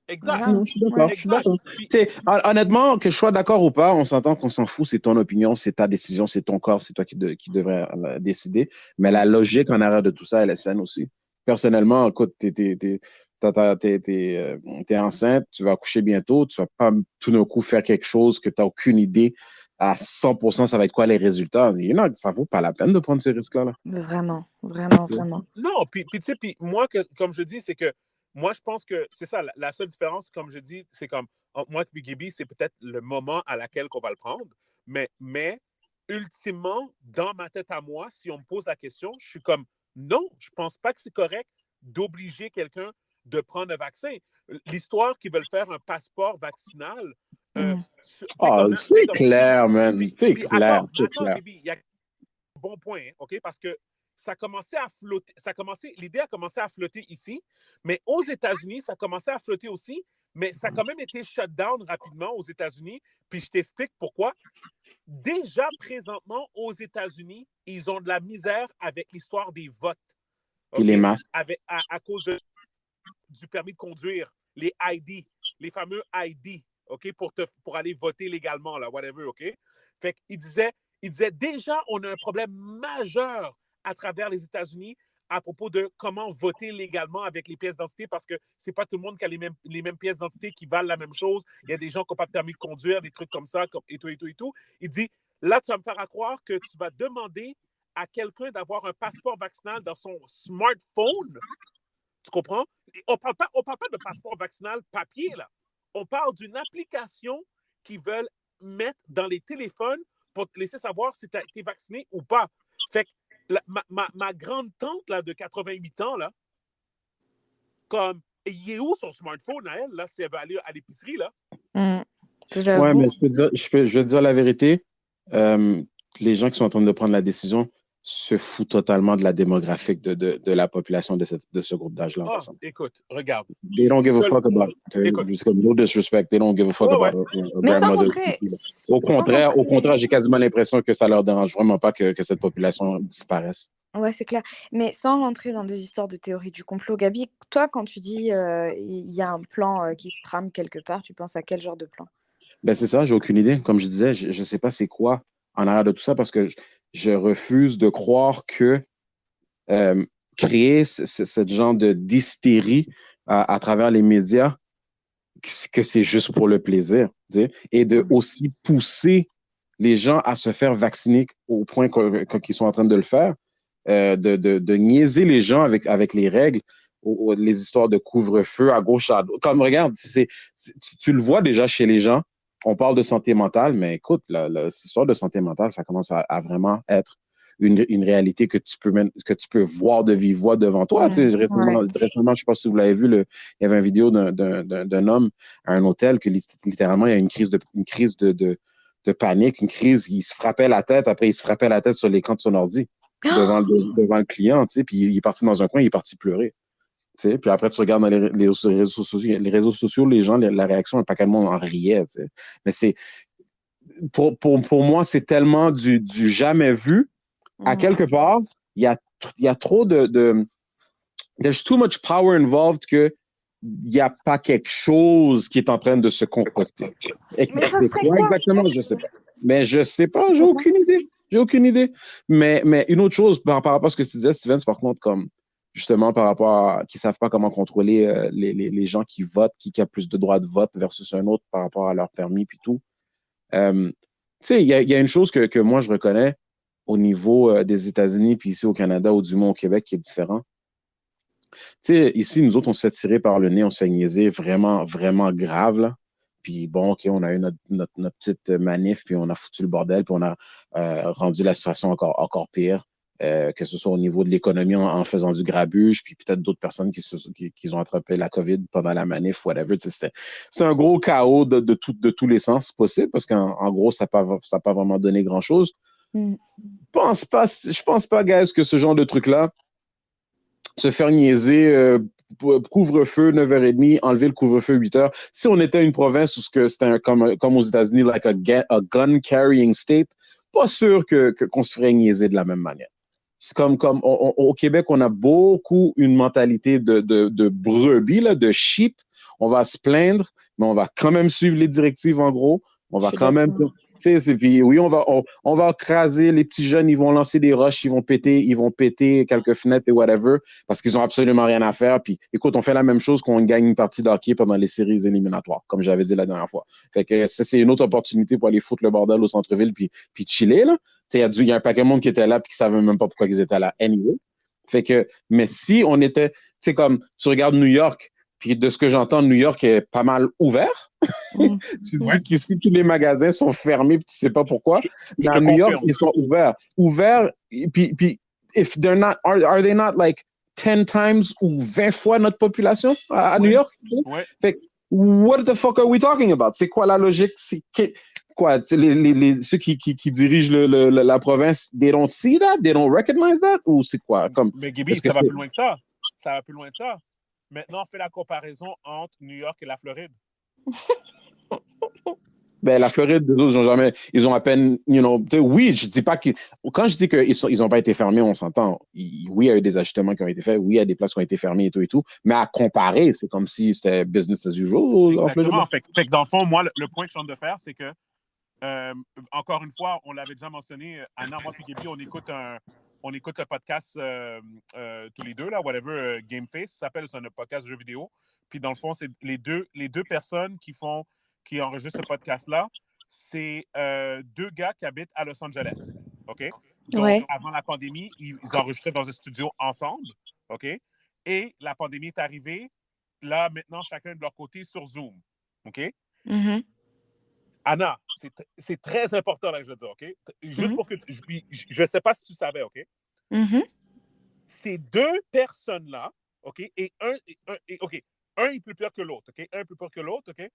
Exact. Non, je suis d'accord. Honnêtement, que je sois d'accord ou pas, on s'entend qu'on s'en fout, c'est ton opinion, c'est ta décision, c'est ton corps, c'est toi qui devrais décider. Mais la logique en arrière de tout ça, elle est saine aussi. Personnellement, écoute, t'es enceinte, tu vas accoucher bientôt, tu vas pas tout d'un coup faire quelque chose que tu n'as aucune idée à 100%, ça va être quoi les résultats. Ça vaut pas la peine de prendre ces risques-là. Vraiment. Non, puis tu sais, moi, comme je dis, c'est que moi, je pense que c'est ça, la seule différence, comme je dis, c'est comme, moi et Gaby, c'est peut-être le moment à laquelle qu'on va le prendre, mais ultimement, dans ma tête à moi, si on me pose la question, je suis comme, non, je pense pas que c'est correct d'obliger quelqu'un de prendre un vaccin. L'histoire qu'ils veulent faire un passeport vaccinal. C'est clair, man. C'est clair. Gaby, il y a un bon point, hein, OK? Parce que ça commençait à flotter. L'idée a commencé à flotter ici, mais aux États-Unis, ça commençait à flotter aussi, mais ça a quand même été shut down rapidement aux États-Unis. Puis je t'explique pourquoi. Déjà, présentement, aux États-Unis, ils ont de la misère avec l'histoire des votes. Okay? Les masques. À cause du permis de conduire, les ID, les fameux ID, OK, pour aller voter légalement, là, whatever, OK? Fait qu'il disait déjà, on a un problème majeur à travers les États-Unis à propos de comment voter légalement avec les pièces d'identité parce que c'est pas tout le monde qui a les mêmes pièces d'identité qui valent la même chose. Il y a des gens qui n'ont pas de permis de conduire, des trucs comme ça, et tout. Il dit, là, tu vas me faire croire que tu vas demander à quelqu'un d'avoir un passeport vaccinal dans son smartphone. Tu comprends? On ne parle pas de passeport vaccinal papier, là. On parle d'une application qu'ils veulent mettre dans les téléphones pour te laisser savoir si tu as été vacciné ou pas. Fait que ma grande-tante là, de 88 ans, là, comme, il est où son smartphone à elle, là, si elle veut aller à l'épicerie, là? Ouais, mais je vais te dire la vérité. Les gens qui sont en train de prendre la décision se foutent totalement de la démographique de la population de ce groupe d'âge-là. Écoute, regarde. They don't give a fuck about it. No disrespect, they don't give a fuck about it. Au contraire, j'ai quasiment l'impression que ça leur dérange vraiment pas que cette population disparaisse. Ouais, c'est clair. Mais sans rentrer dans des histoires de théorie du complot, Gabi, toi, quand tu dis il y a un plan qui se trame quelque part, tu penses à quel genre de plan? Ben, c'est ça, j'ai aucune idée. Comme je disais, je sais pas c'est quoi en arrière de tout ça parce que je refuse de croire que créer ce genre d'hystérie à travers les médias, que c'est juste pour le plaisir, et de aussi pousser les gens à se faire vacciner au point qu'ils sont en train de le faire, de niaiser les gens avec les règles, les histoires de couvre-feu à gauche, à droite. Comme regarde, tu le vois déjà chez les gens. On parle de santé mentale, mais écoute, cette histoire de santé mentale, ça commence à vraiment être une réalité que tu peux voir de vive voix devant toi. Récemment, je ne sais pas si vous l'avez vu, il y avait une vidéo d'un homme à un hôtel que littéralement, il y a une crise de panique, une crise, il se frappait la tête, après il se frappait la tête sur l'écran de son ordi devant le client, puis il est parti dans un coin, il est parti pleurer. Puis après, tu regardes dans les réseaux sociaux, les gens, la réaction, un paquet de monde en riait. Mais pour moi, c'est tellement du jamais vu. À quelque part, il y a trop there's too much power involved que il n'y a pas quelque chose qui est en train de se concocter. Et Mais ça c'est serait quoi quoi? exactement? Je ne sais pas. Mais je ne sais pas, j'ai aucune idée. J'ai aucune idée. Mais une autre chose par rapport à ce que tu disais, Steven, c'est par contre comme justement par rapport à qui ne savent pas comment contrôler les gens qui votent, qui a plus de droits de vote versus un autre par rapport à leur permis puis tout. Tu sais, il y a une chose que moi je reconnais au niveau des États-Unis puis ici au Canada ou du moins au Québec qui est différent. Tu sais, ici, nous autres, on se fait tirer par le nez, on se fait niaiser vraiment, vraiment grave, là. Puis bon, OK, on a eu notre petite manif, puis on a foutu le bordel, puis on a rendu la situation encore pire, que ce soit au niveau de l'économie en faisant du grabuge, puis peut-être d'autres personnes qui ont attrapé la COVID pendant la manif, whatever. C'était un gros chaos de tous les sens possible, parce qu'en gros, ça n'a pas vraiment donné grand-chose. Je pense pas, guys, que ce genre de truc-là, se faire niaiser, couvre-feu 9h30, enlever le couvre-feu 8h. Si on était une province où c'était comme aux États-Unis, like a gun-carrying state, pas sûr qu'on se ferait niaiser de la même manière. C'est comme au Québec, on a beaucoup une mentalité de brebis, là, de sheep. On va se plaindre, mais on va quand même suivre les directives en gros. On va quand même... Puis oui, on va craser les petits jeunes, ils vont lancer des roches, ils vont péter quelques fenêtres et whatever, parce qu'ils ont absolument rien à faire. Puis écoute, on fait la même chose qu'on gagne une partie d'hockey pendant les séries éliminatoires, comme j'avais dit la dernière fois. Fait que ça, c'est une autre opportunité pour aller foutre le bordel au centre-ville puis chiller, là. Il y a un paquet de monde qui était là puis qui savait même pas pourquoi ils étaient là anyway. Fait que, mais si on était, tu sais, comme tu regardes New York, puis de ce que j'entends, New York est pas mal ouvert. Tu dis qu'ici, tous les magasins sont fermés, puis tu sais pas pourquoi. Mais à New York, ils sont ouverts. Ouverts, puis if they're not, are they not like 10 times ou 20 fois notre population à New York? Fait que, what the fuck are we talking about? C'est quoi la logique? C'est quoi? Ceux qui dirigent la province, they don't see that? They don't recognize that? Ou c'est quoi? Mais Gaby, ça va plus loin que ça. Ça va plus loin que ça. Maintenant, on fait la comparaison entre New York et la Floride. Ben, la Floride, ils ont à peine, oui, je dis pas quand je dis qu'ils n'ont pas été fermés, on s'entend. Oui, il y a eu des ajustements qui ont été faits. Oui, il y a des places qui ont été fermées et tout. Mais à comparer, c'est comme si c'était business as usual. Exactement. Fait que dans le fond, moi, le point que je tente de faire, c'est que, encore une fois, on l'avait déjà mentionné, Anna, moi, puis Gaby, on écoute le podcast tous les deux, là, whatever, Game Face, ça s'appelle, c'est un podcast de jeux vidéo. Puis dans le fond, c'est les deux personnes qui enregistrent ce podcast-là, c'est deux gars qui habitent à Los Angeles. OK? Donc, avant la pandémie, ils enregistraient dans un studio ensemble. OK? Et la pandémie est arrivée. Là, maintenant, chacun de leur côté sur Zoom. OK? Mm-hmm. Anna, c'est très important là que je veux dire, OK? Juste pour que je ne sais pas si tu savais, OK? Mm-hmm. Ces deux personnes-là, OK? Et un est plus pire que l'autre, OK? Un est plus pire que l'autre, OK?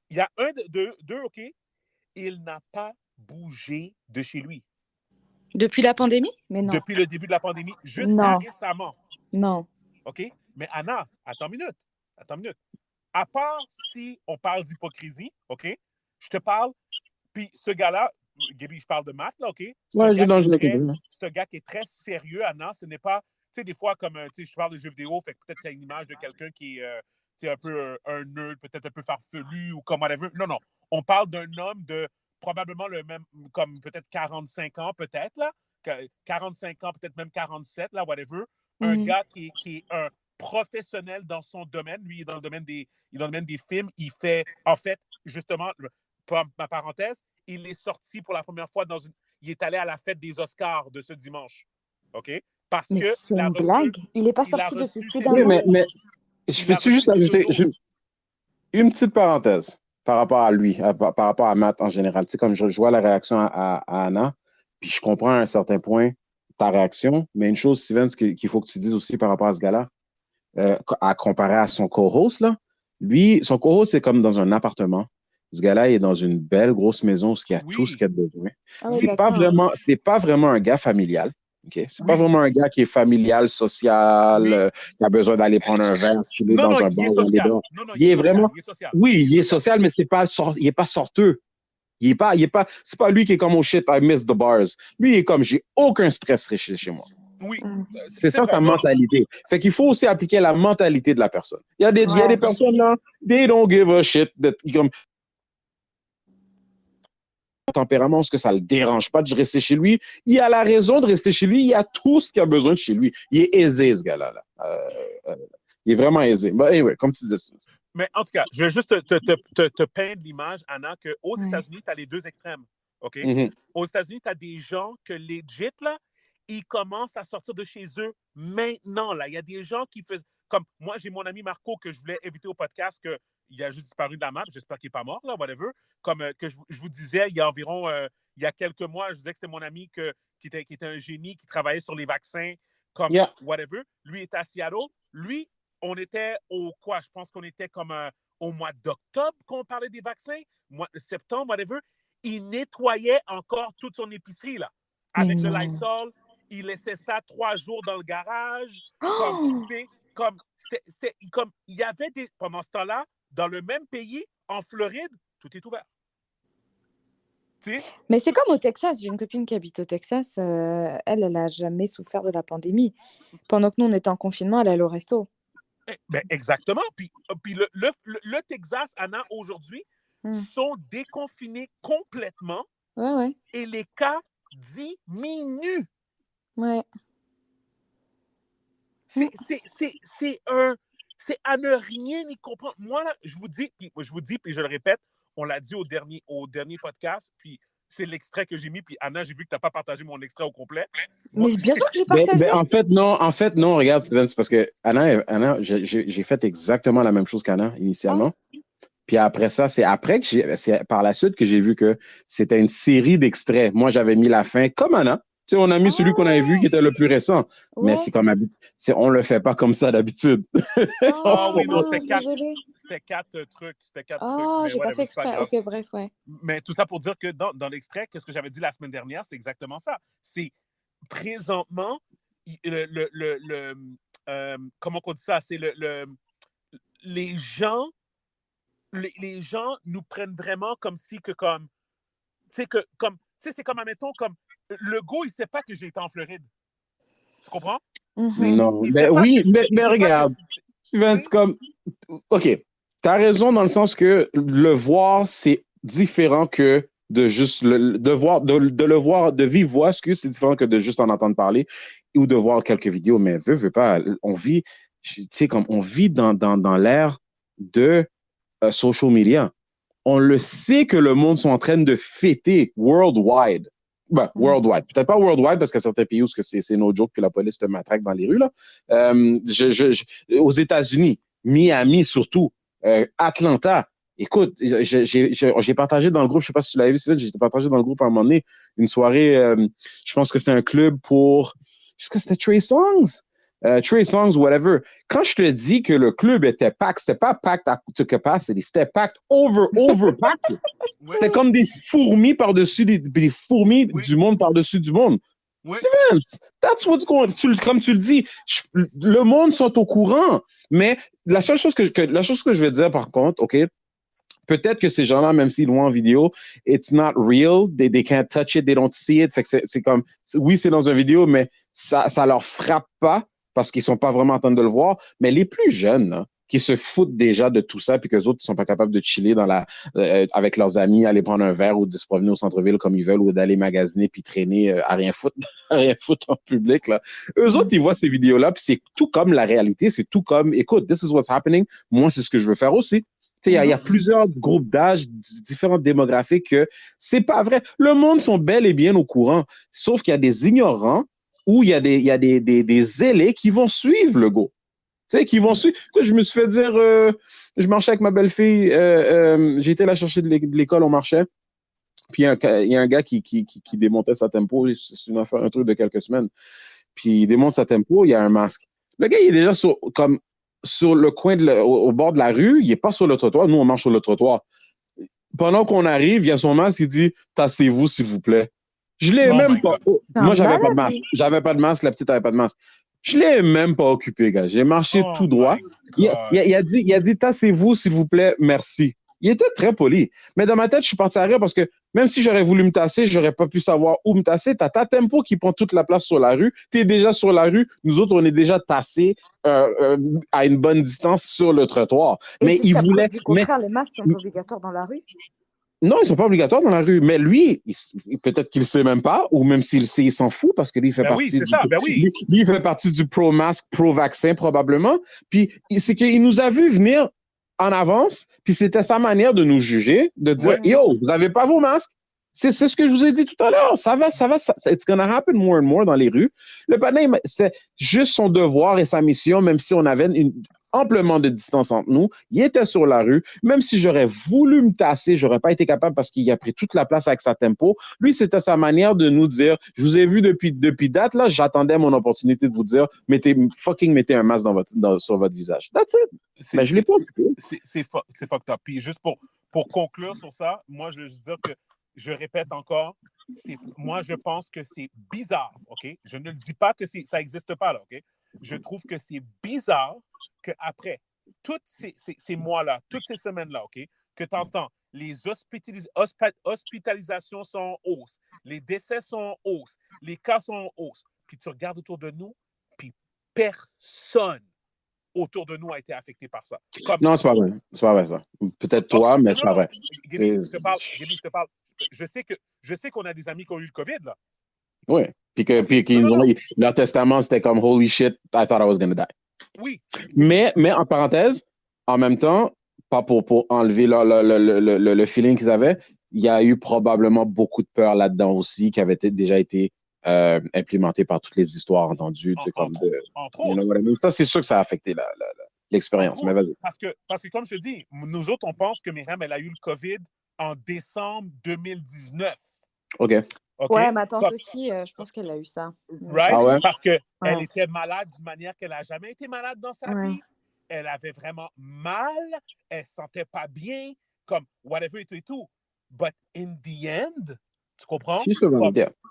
Il y a un d'eux, OK? Il n'a pas bougé de chez lui. Depuis la pandémie? Mais non. Depuis le début de la pandémie, jusqu'à récemment. Non. OK? Mais Anna, attends une minute. À part si on parle d'hypocrisie, OK? Je te parle, puis ce gars-là, Gaby, je parle de Matt, là, OK? C'est un gars qui est très sérieux, Anna. Ce n'est pas, tu sais, des fois, comme, tu sais, je parle de jeux vidéo, fait que peut-être tu as une image de quelqu'un qui est un peu un nerd, peut-être un peu farfelu ou comme whatever. Non. On parle d'un homme de probablement le même, comme peut-être 45 ans, peut-être, là. 45 ans, peut-être même 47, là, whatever. Un gars qui est un professionnel dans son domaine. Lui, il est dans le domaine des films. Il fait, en fait, justement, ma parenthèse, il est sorti pour la première fois il est allé à la fête des Oscars de ce dimanche. OK? Parce mais que c'est une blague. Il n'est pas sorti depuis plus d'un an. Mais je peux-tu juste ajouter une petite parenthèse par rapport à lui, par rapport à Matt en général. Tu sais, comme je vois la réaction à Anna, puis je comprends à un certain point ta réaction, mais une chose, Steven, qu'il faut que tu dises aussi par rapport à ce gars-là, à comparer à son co-host, là, lui, son co-host, c'est comme dans un appartement. Ce gars-là est dans une belle grosse maison où il y a tout ce qu'il a besoin. C'est pas vraiment un gars familial. Okay? C'est pas vraiment un gars qui est familial, social, qui a besoin d'aller prendre un verre, chiller dans un bar ou aller dehors. Il est vraiment. Il est social, mais il n'est pas sorteux. C'est pas lui qui est comme oh shit, I miss the bars. Lui, il est comme j'ai aucun stress chez moi. Oui. C'est ça sa mentalité. Fait qu'il faut aussi appliquer la mentalité de la personne. Il y a des personnes là, they don't give a shit. Comme tempérament, est-ce que ça le dérange pas de rester chez lui? Il a la raison de rester chez lui. Il a tout ce qu'il a besoin de chez lui. Il est aisé, ce gars-là. Il est vraiment aisé. But anyway, comme tu disais. Mais en tout cas, je vais juste te peindre l'image, Anna, qu'aux États-Unis, tu as les deux extrêmes. OK? Mm-hmm. Aux États-Unis, tu as des gens que legit, là, ils commencent à sortir de chez eux maintenant. Là. Il y a des gens qui faisaient... Comme moi, j'ai mon ami Marco que je voulais inviter au podcast, qu'il a juste disparu de la map. J'espère qu'il n'est pas mort, là, whatever. Comme que je vous disais, il y a environ... il y a quelques mois, je disais que c'était mon ami qui était un génie, qui travaillait sur les vaccins, comme whatever. Lui était à Seattle. Lui, on était au quoi? Je pense qu'on était comme au mois d'octobre qu'on parlait des vaccins, mois de septembre, whatever. Il nettoyait encore toute son épicerie, là, avec le Lysol. Il laissait ça 3 jours dans le garage. Comme, il y avait pendant ce temps-là, dans le même pays, en Floride, tout est ouvert. T'sais? Mais c'est comme au Texas. J'ai une copine qui habite au Texas. Elle n'a jamais souffert de la pandémie. Pendant que nous, on était en confinement, elle allait au resto. Ben, exactement. Puis le Texas, Anna, aujourd'hui, sont déconfinés complètement. Ouais. Et les cas diminuent. Ouais. C'est à ne rien y comprendre. Moi, là, je vous dis, puis je le répète, on l'a dit au dernier podcast, puis c'est l'extrait que j'ai mis, puis Anna, j'ai vu que tu n'as pas partagé mon extrait au complet. Mais bien sûr que j'ai partagé. En fait, non, regarde, Steven, c'est parce que Anna, j'ai fait exactement la même chose qu'Anna, initialement. Puis après ça, c'est par la suite que j'ai vu que c'était une série d'extraits. Moi, j'avais mis la fin comme Anna. Tu sais, on a mis celui qu'on avait vu qui était le plus récent. Mais c'est comme on le fait pas comme ça d'habitude. Oui, non, c'était 4 trucs. C'était 4 trucs. J'ai pas fait exprès. OK, bref, ouais. Mais tout ça pour dire que dans l'extrait, qu'est-ce que j'avais dit la semaine dernière, c'est exactement ça. C'est présentement, comment on dit ça? C'est les gens nous prennent vraiment comme si que comme, tu sais, c'est comme, admettons, comme, Legault, il sait pas que j'ai été en Floride. Tu comprends? Non, mais regarde, c'est comme, OK, t'as raison dans le sens que le voir, c'est différent que de juste de le voir de vive voix, c'est différent que de juste en entendre parler ou de voir quelques vidéos, mais veut pas, on vit, tu sais, comme on vit dans l'ère de social media. On le sait que le monde sont en train de fêter worldwide. Ben, worldwide. Peut-être pas worldwide parce qu'il y a certains pays où c'est no joke que la police te matraque dans les rues, là. Aux États-Unis, Miami surtout, Atlanta. Écoute, j'ai partagé dans le groupe, je sais pas si tu l'avais vu, j'ai partagé dans le groupe à un moment donné une soirée, je pense que c'était un club pour, est-ce que c'était Trey Songz? Trey Songz, whatever. Quand je te dis que le club était packed, c'était pas packed to capacity, c'était packed over packed. C'était comme des fourmis par-dessus des fourmis du monde par-dessus du monde. Steven, that's what's going on. Comme tu le dis, le monde sont au courant. Mais la chose que je vais dire par contre, OK, peut-être que ces gens-là, même s'ils l'ont en vidéo, it's not real, they can't touch it, they don't see it. Fait que c'est comme, oui, c'est dans une vidéo, mais ça leur frappe pas parce qu'ils sont pas vraiment en train de le voir. Mais les plus jeunes, là, qui se foutent déjà de tout ça, puis qu'eux autres, ils sont pas capables de chiller avec leurs amis, aller prendre un verre ou de se promener au centre-ville comme ils veulent ou d'aller magasiner puis traîner à rien foutre en public, là. Eux autres, ils voient ces vidéos-là, puis c'est tout comme la réalité, c'est tout comme, écoute, this is what's happening. Moi, c'est ce que je veux faire aussi. Il y a plusieurs groupes d'âge, différentes démographiques que c'est pas vrai. Le monde sont bel et bien au courant, sauf qu'il y a des ignorants ou il y a des zélés qui vont suivre le go. Tu sais, qui vont suivre. Je me suis fait dire, je marchais avec ma belle-fille, j'ai été la chercher de l'école, on marchait. Puis il y a un gars qui démontait sa tempo, c'est un truc de quelques semaines. Puis il démonte sa tempo, il y a un masque. Le gars, il est déjà sur le coin, au bord de la rue, il n'est pas sur le trottoir. Nous, on marche sur le trottoir. Pendant qu'on arrive, il y a son masque, il dit « Tassez-vous, s'il vous plaît. » Je l'ai même pas... Moi, j'avais pas de masque. J'avais pas de masque, la petite n'avait pas de masque. Je l'ai même pas occupé, gars. J'ai marché tout droit. Il a dit « Tassez-vous, s'il vous plaît, merci. » Il était très poli. Mais dans ma tête, je suis parti à rire parce que même si j'aurais voulu me tasser, j'aurais pas pu savoir où me tasser. T'as ta tempo qui prend toute la place sur la rue. T'es déjà sur la rue. Nous autres, on est déjà tassés à une bonne distance sur le trottoir. Et mais il voulait. Du contraire, les masques sont pas obligatoires dans la rue. Non, ils sont pas obligatoires dans la rue. Mais lui, peut-être qu'il le sait même pas, ou même s'il le sait, il s'en fout parce que lui, il fait partie lui, il fait partie du pro-masque, pro-vaccin probablement. Puis c'est qu'il nous a vu venir en avance, puis c'était sa manière de nous juger, de dire yo, vous avez pas vos masques. C'est ce que je vous ai dit tout à l'heure. Ça va, it's gonna happen more and more dans les rues. Le panneau, c'est juste son devoir et sa mission, même si on avait amplement de distance entre nous. Il était sur la rue. Même si j'aurais voulu me tasser, j'aurais pas été capable parce qu'il a pris toute la place avec sa tempo. Lui, c'était sa manière de nous dire, je vous ai vu depuis date, là, j'attendais mon opportunité de vous dire, mettez un masque sur votre visage. That's it. Mais je l'ai pas. C'est fucked up. Puis juste pour conclure sur ça, moi, je veux juste dire que je répète encore, moi, je pense que c'est bizarre, OK? Je ne le dis pas que ça n'existe pas, là, OK? Je trouve que c'est bizarre qu'après toutes ces mois-là, toutes ces semaines-là, OK, que tu entends les hospitalisations sont en hausse, les décès sont en hausse, les cas sont en hausse, puis tu regardes autour de nous, puis personne autour de nous a été affecté par ça. Non, c'est pas vrai. C'est pas vrai, ça. Peut-être toi, mais c'est pas vrai. Gaby, je te parle. Je sais qu'on a des amis qui ont eu le COVID, là. Oui. Puis leur testament, c'était comme « Holy shit, I thought I was gonna die ». Oui. Mais en parenthèse, en même temps, pas pour enlever le feeling qu'ils avaient, il y a eu probablement beaucoup de peur là-dedans aussi qui avait déjà été implémentée par toutes les histoires entendues. Entre autres. Ça, c'est sûr que ça a affecté l'expérience. Mais vas-y. Parce que, comme je te dis, nous autres, on pense que Myriam, elle a eu le COVID en décembre 2019. OK. Ouais, ma tante aussi, je pense qu'elle a eu ça. Right? Ah ouais? Parce qu'elle était malade d'une manière qu'elle n'a jamais été malade dans sa vie. Elle avait vraiment mal. Elle ne se sentait pas bien. Comme whatever et tout. But in the end, tu comprends?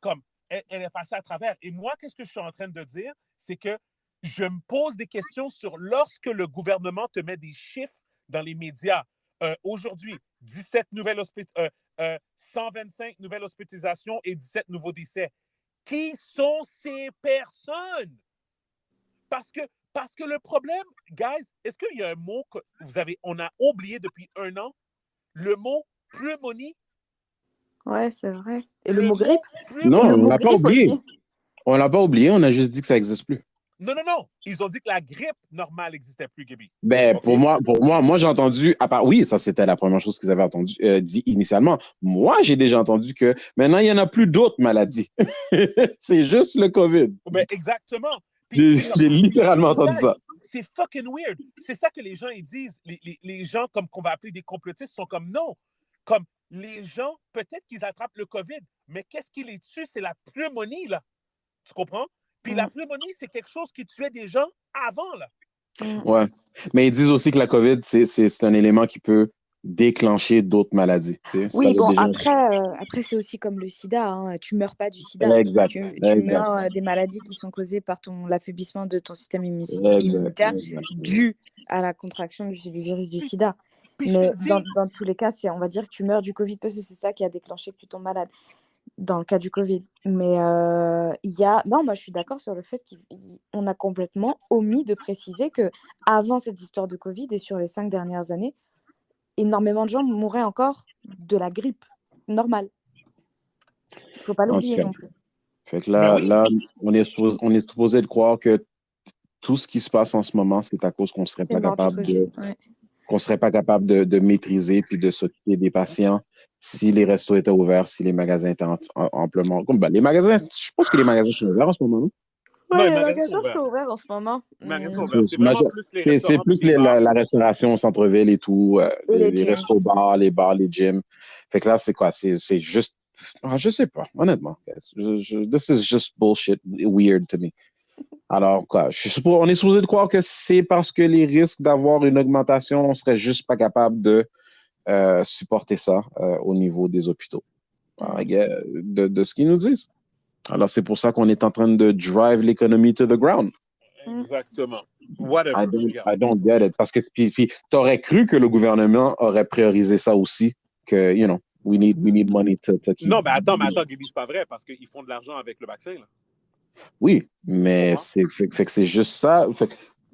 Comme elle est passée à travers. Et moi, qu'est-ce que je suis en train de dire? C'est que je me pose des questions sur lorsque le gouvernement te met des chiffres dans les médias. Aujourd'hui, 125 nouvelles hospitalisations et 17 nouveaux décès. Qui sont ces personnes? Parce que le problème, guys, est-ce qu'il y a un mot que on a oublié depuis 1 an? Le mot pneumonie? Ouais, c'est vrai. Et le mot grippe? Non, on ne l'a pas oublié. On ne l'a pas oublié, on a juste dit que ça n'existe plus. Non. Ils ont dit que la grippe normale n'existait plus, Gaby. Ben, okay. Pour moi, j'ai entendu, oui, ça c'était la première chose qu'ils avaient dit initialement. Moi, j'ai déjà entendu que maintenant, il n'y en a plus d'autres maladies. C'est juste le COVID. Ben, exactement. J'ai littéralement entendu ça. C'est fucking weird. C'est ça que les gens ils disent. Les gens comme qu'on va appeler des complotistes sont comme non. Comme les gens, peut-être qu'ils attrapent le COVID, mais qu'est-ce qui les tue? C'est la pneumonie, là. Tu comprends? Puis la pneumonie, c'est quelque chose qui tuait des gens avant, là. Ouais. Mais ils disent aussi que la COVID, c'est un élément qui peut déclencher d'autres maladies. Oui, bon, après, c'est aussi comme le sida. Hein. Tu ne meurs pas du sida. Exact. Tu meurs des maladies qui sont causées par l'affaiblissement de ton système immunitaire dû à la contraction du virus du sida. Mais dans tous les cas, on va dire que tu meurs du Covid parce que c'est ça qui a déclenché que tu tombes malade. Dans le cas du Covid. Mais non, moi je suis d'accord sur le fait qu'on a complètement omis de préciser qu'avant cette histoire de Covid et sur les 5 dernières années, énormément de gens mouraient encore de la grippe normale. Il ne faut pas l'oublier non plus. Fait que là, on est supposé de croire que tout ce qui se passe en ce moment, c'est à cause qu'on ne serait pas capable de maîtriser puis de s'occuper des patients si les restos étaient ouverts, si les magasins étaient amplement... les magasins, je pense que les magasins sont ouverts en ce moment, non? Oui, les magasins sont ouverts en ce moment. C'est plus la restauration au centre-ville et tout, les restos, les bars, les gyms. Fait que là, c'est quoi? C'est juste... je sais pas, honnêtement. This is just bullshit, weird to me. Alors, quoi, on est supposé de croire que c'est parce que les risques d'avoir une augmentation, on serait juste pas capable de supporter ça au niveau des hôpitaux. De ce qu'ils nous disent. Alors, c'est pour ça qu'on est en train de drive l'économie to the ground. Exactement. Whatever. I don't get it. Parce que puis t'aurais cru que le gouvernement aurait priorisé ça aussi, que, you know, we need money to keep... Non, mais attends, Gaby, c'est pas vrai, parce qu'ils font de l'argent avec le vaccin, là. Oui, mais fait que c'est juste ça.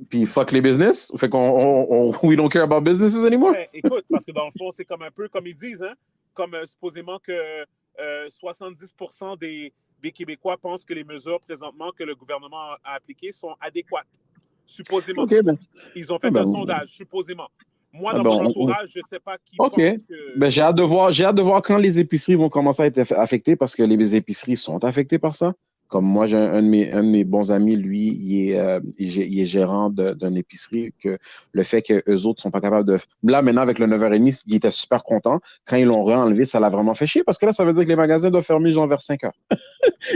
Puis fuck les business. Fait qu'on we don't care about businesses anymore. Ouais, écoute, parce que dans le fond, c'est comme un peu comme ils disent, hein, comme supposément que 70% des Québécois pensent que les mesures présentement que le gouvernement a appliquées sont adéquates. Supposément. Okay, ils ont fait un sondage, supposément. Moi, dans mon entourage, je ne sais pas qui pense que... Ben, j'ai hâte de voir quand les épiceries vont commencer à être affectées, parce que les épiceries sont affectées par ça. Comme moi, j'ai un de mes bons amis, lui, il est gérant d'une épicerie, que le fait qu'eux autres ne sont pas capables de... Là, maintenant, avec le 9h30, il était super content. Quand ils l'ont réenlevé, ça l'a vraiment fait chier, parce que là, ça veut dire que les magasins doivent fermer genre vers 5h.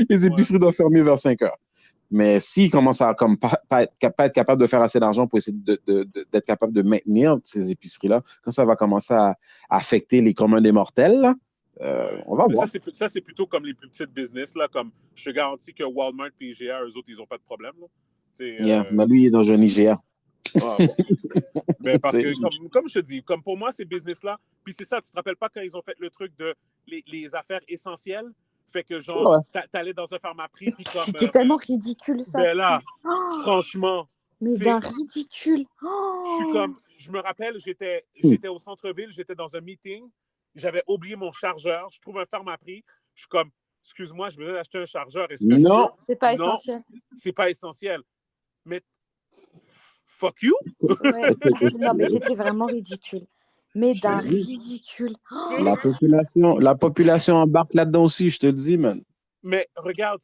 Les épiceries doivent fermer vers 5h. Mais s'ils commencent à pas être capables de faire assez d'argent pour essayer d'être capable de maintenir ces épiceries-là, quand ça va commencer à affecter les communs des mortels, là, on va voir. Ça, c'est plutôt comme les plus petites business, là, comme je te garantis que Walmart et IGA, eux autres, ils n'ont pas de problème. Là. Mais lui, il est dans un IGA. Ah, bon. Mais parce que, comme je te dis, comme pour moi, ces business-là, puis c'est ça, tu te rappelles pas quand ils ont fait le truc de les affaires essentielles? Fait que, genre, t'allais dans un pharmaprix, puis comme... C'était tellement ridicule, ça. Ben là, franchement... Mais d'un ridicule. Je me rappelle, j'étais au centre-ville, j'étais dans un meeting, j'avais oublié mon chargeur, je trouve un pharmaprix, je suis comme, excuse-moi, je venais d'acheter un chargeur, est-ce que non, c'est pas essentiel. C'est pas essentiel. Mais, fuck you! Ouais. Non, mais c'était vraiment ridicule. Mais d'un ridicule. La population embarque là-dedans aussi, je te le dis, man. Mais regarde,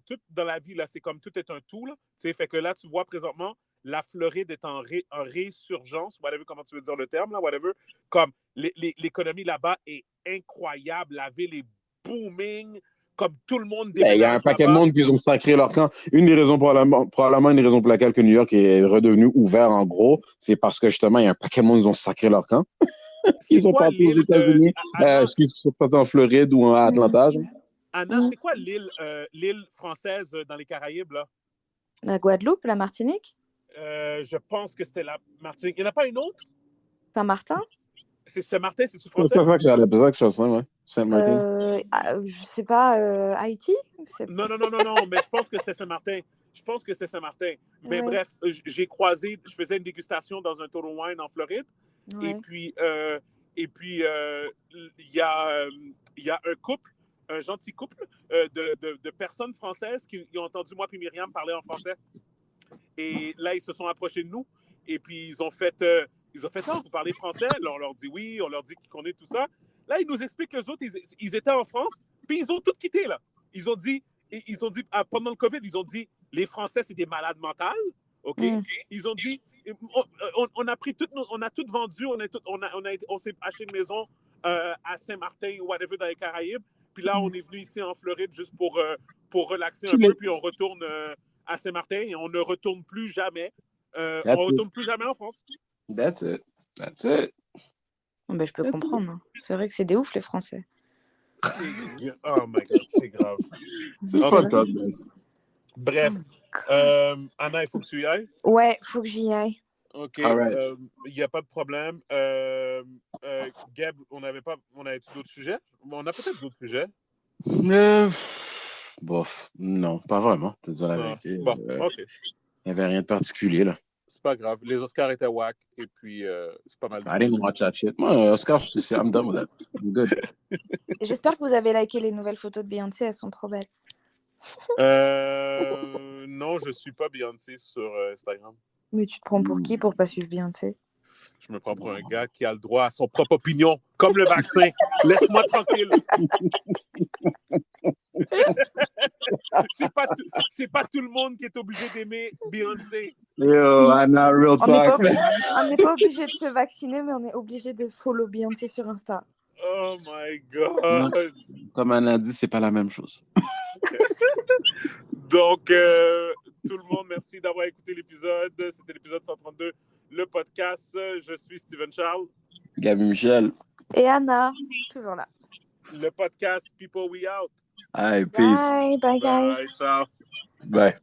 tout dans la vie, là, c'est comme tout est un tout. Là, fait que là, tu vois présentement, la Floride est en résurgence, whatever, comment tu veux dire le terme, là, whatever. Comme l'économie là-bas est incroyable, la ville est booming, comme tout le monde déménage. Il y a un paquet de monde qui ont sacré leur camp. Une des raisons, probablement une des raisons pour laquelle que New York est redevenu ouvert, en gros, c'est parce que justement, il y a un paquet de monde qui ont sacré leur camp. Ils ont parti aux États-Unis, qu'ils sont pas en Floride ou à Atlanta. Anna, c'est quoi l'île française dans les Caraïbes, là? La Guadeloupe, la Martinique? Je pense que c'était la Martinique. Il n'y en a pas une autre? Saint-Martin? C'est Saint-Martin, c'est-tu français? C'est ça que j'allais dire, que je sais, ouais. Saint-Martin. Je sais pas, Haïti? Non, mais je pense que c'était Saint-Martin. Mais bref, j'ai croisé, je faisais une dégustation dans un Total Wine en Floride. Ouais. Et puis, il y a un couple, un gentil couple de personnes françaises qui ont entendu moi et Myriam parler en français. Et là, ils se sont approchés de nous. Et puis, ils ont fait vous parlez français? Là, on leur dit oui, on leur dit qu'on est tout ça. Là, ils nous expliquent qu'eux autres, ils étaient en France, puis ils ont tout quitté, là. Ils ont dit pendant le COVID, ils ont dit, les Français, c'est des malades mentales. OK? Ils ont dit, on a pris on a tout vendu, on s'est acheté une maison à Saint-Martin ou whatever dans les Caraïbes. Puis là, on est venu ici en Floride juste pour relaxer un peu, puis on retourne à Saint-Martin et on ne retourne plus jamais. On ne retourne plus jamais en France. That's it. Ben, je peux comprendre. Hein. C'est vrai que c'est des oufs, les Français. Oh my God, c'est grave. C'est fucked up. Bref. Anna, il faut que tu y ailles? Ouais, il faut que j'y aille. OK. Il n'y a pas de problème. Gab, on avait-tu d'autres sujets? On a peut-être d'autres sujets. Bof, non, pas vraiment, te dire la vérité. Bon, OK. Il n'y avait rien de particulier, là. C'est pas grave. Les Oscars étaient whack, et puis c'est pas mal. I didn't watch that shit. Moi, Oscars, I'm done with that. I'm good. J'espère que vous avez liké les nouvelles photos de Beyoncé, elles sont trop belles. Non, je suis pas Beyoncé sur Instagram. Mais tu te prends pour qui pour pas suivre Beyoncé? Je me prends pour un gars qui a le droit à son propre opinion, comme le vaccin. Laisse-moi tranquille. C'est pas tout le monde qui est obligé d'aimer Beyoncé. Yo, Anna, real talk. On n'est pas obligé de se vacciner, mais on est obligé de follow Beyoncé sur Insta. Oh my God. Non, comme Anna dit, c'est pas la même chose. Donc, tout le monde, merci d'avoir écouté l'épisode. C'était l'épisode 132, le podcast. Je suis Steven Charles. Gabi Michel. Et Anna, toujours là. Le podcast People We Out. Hi, peace. Bye, guys. Bye, ciao. Bye.